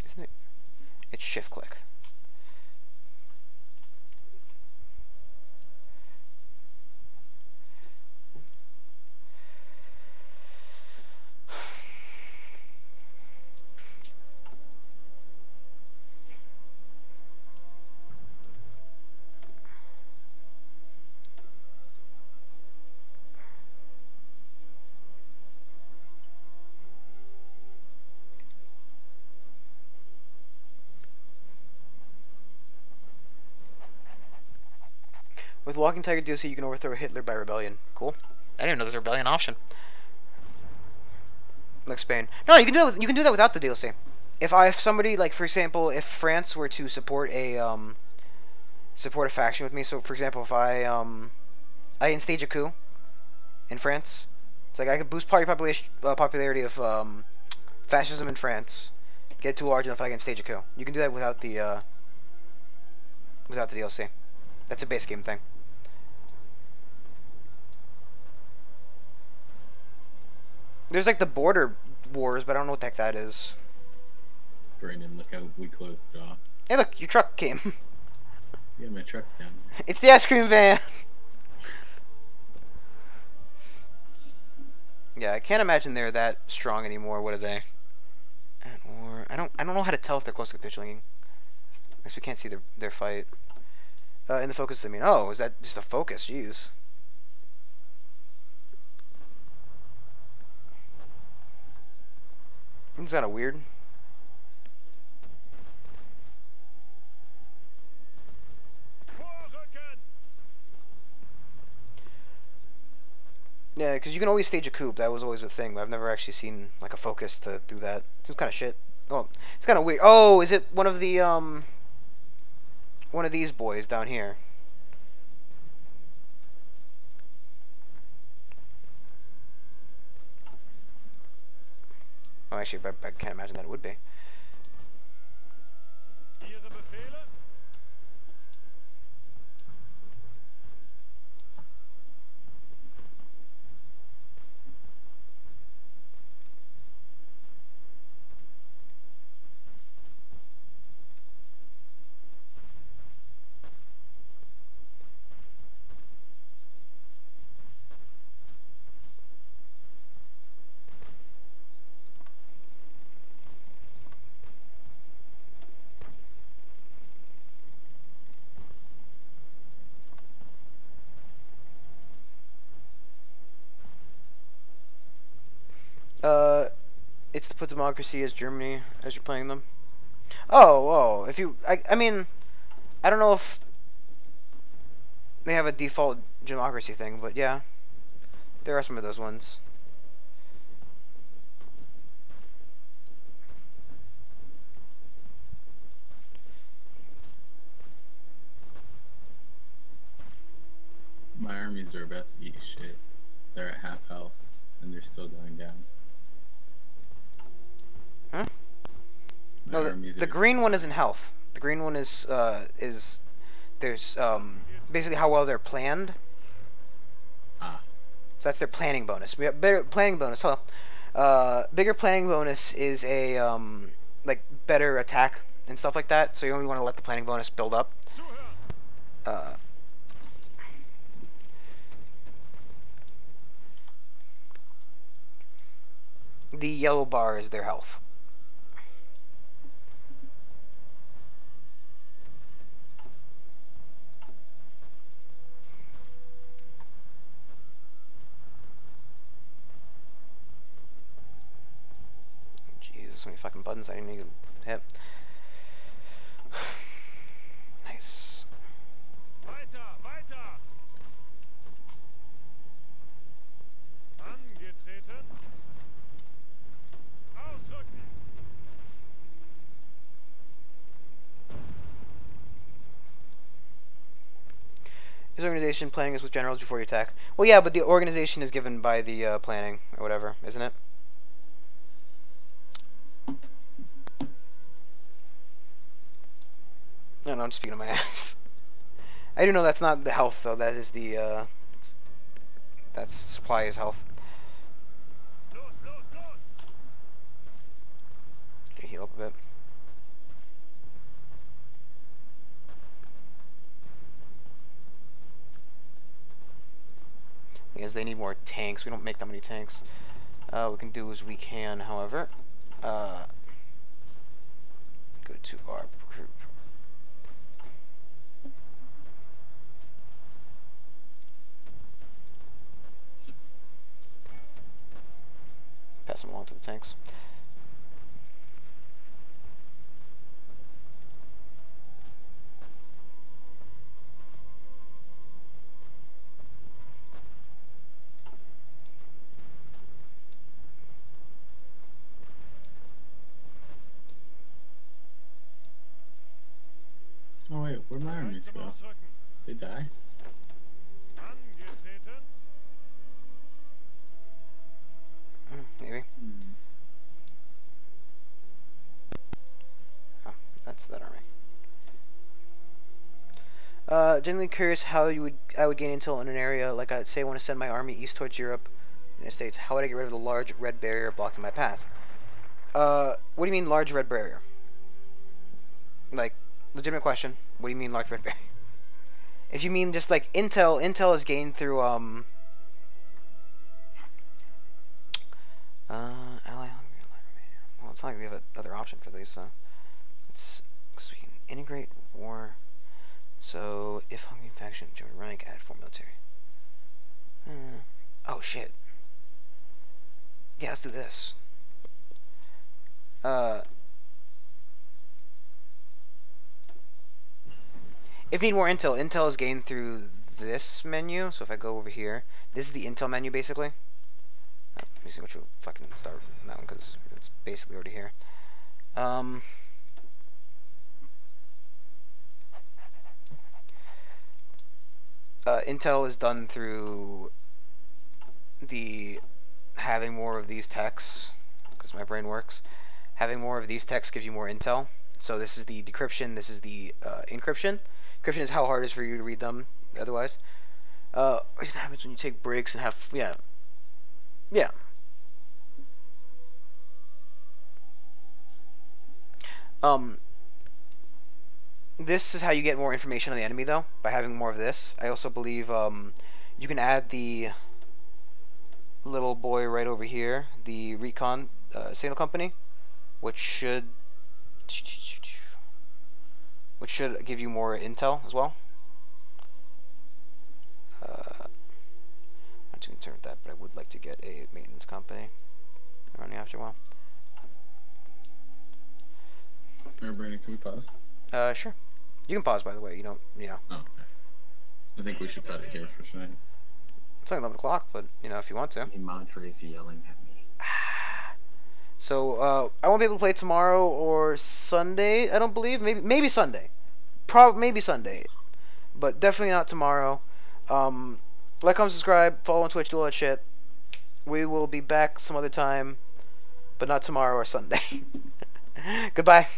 Isn't it? It's shift click. With Walking Tiger DLC, you can overthrow Hitler by rebellion. Cool. I didn't know there's a rebellion option. Like Spain. No, you can do that. You can do that without the DLC. If somebody, like, for example, if France were to support a faction with me, so for example, if I instage a coup in France, it's like I could boost popularity of fascism in France, get too large enough that I can stage a coup. You can do that without the DLC. That's a base game thing. There's like the border wars, but I don't know what the heck that is. Brandon, look how we closed it off. Hey, look, your truck came. Yeah, my truck's down there. It's the ice cream van. Yeah, I can't imagine they're that strong anymore. What are they? Or I don't know how to tell if they're close to capitulating. I guess we can't see their fight. In the focus, I mean, oh, is that just a focus? Jeez. It's kind of weird. Yeah, because you can always stage a coup. That was always a thing, but I've never actually seen like a focus to do that. Seems kind of shit. Oh, it's kind of weird. Oh, is it one of the one of these boys down here? Oh, actually, I can't imagine that it would be. It's to put democracy as Germany as you're playing them. Oh, if you, I mean, I don't know if they have a default democracy thing, but yeah, there are some of those ones. My armies are about to eat shit. They're at half health, and they're still going down. Huh? My No, armies the are- green one is in health. The green one is there's basically how well they're planned. Ah, So that's their planning bonus. We have better planning bonus. Huh? Bigger planning bonus is a like better attack and stuff like that. So you only want to let the planning bonus build up. The yellow bar is their health. Jesus, so many fucking buttons I didn't even hit. Nice. Weiter, weiter! Angetreten. Ausrücken. Is organization planning is with generals before you attack? Well, yeah, but the organization is given by the planning or whatever, isn't it? No, I'm just speaking of my ass. I do know that's not the health though. That is the that's supply is health. Los, los, los! Okay, heal up a bit. Because they need more tanks. We don't make that many tanks. What we can do is we can, however, go to our group. Pass them along to the tanks. oh wait, where'd my armies Zum go? Ausrücken. They die? Angetreten. Maybe. Hmm. Oh, that's that army. Genuinely curious how I would gain intel in an area like I say I want to send my army east towards Europe. United States. How would I get rid of the large red barrier blocking my path? What do you mean large red barrier? Like, legitimate question. What do you mean large red barrier? If you mean just like intel is gained through ally hungry. Well, it's not like we have another option for these, so it's because we can integrate war. So if hungry faction, German rank, add 4 military. Oh shit. Yeah, let's do this. If you need more intel, intel is gained through this menu. So if I go over here, this is the intel menu basically. Let me see what you fucking start from that one because it's basically already here. Intel is done through the having more of these texts, because my brain works. Having more of these texts gives you more intel. So this is the decryption, this is the encryption. Encryption is how hard it is for you to read them otherwise. What happens when you take breaks and have, yeah. This is how you get more information on the enemy, though, by having more of this. I also believe you can add the little boy right over here, the recon signal company, which should give you more intel as well. Not too concerned with that, but I would like to get a maintenance company running after a while. Alright, Brandon, can we pause? Sure. You can pause, by the way. You don't, Oh, okay. I think we should cut it here for tonight. It's only 11 o'clock, but, if you want to. Montrese yelling at me. So, I won't be able to play tomorrow or Sunday, I don't believe. Maybe Sunday. Maybe Sunday. But definitely not tomorrow. Like, comment, subscribe, follow on Twitch, do all that shit. We will be back some other time, but not tomorrow or Sunday. Goodbye.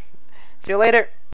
See you later.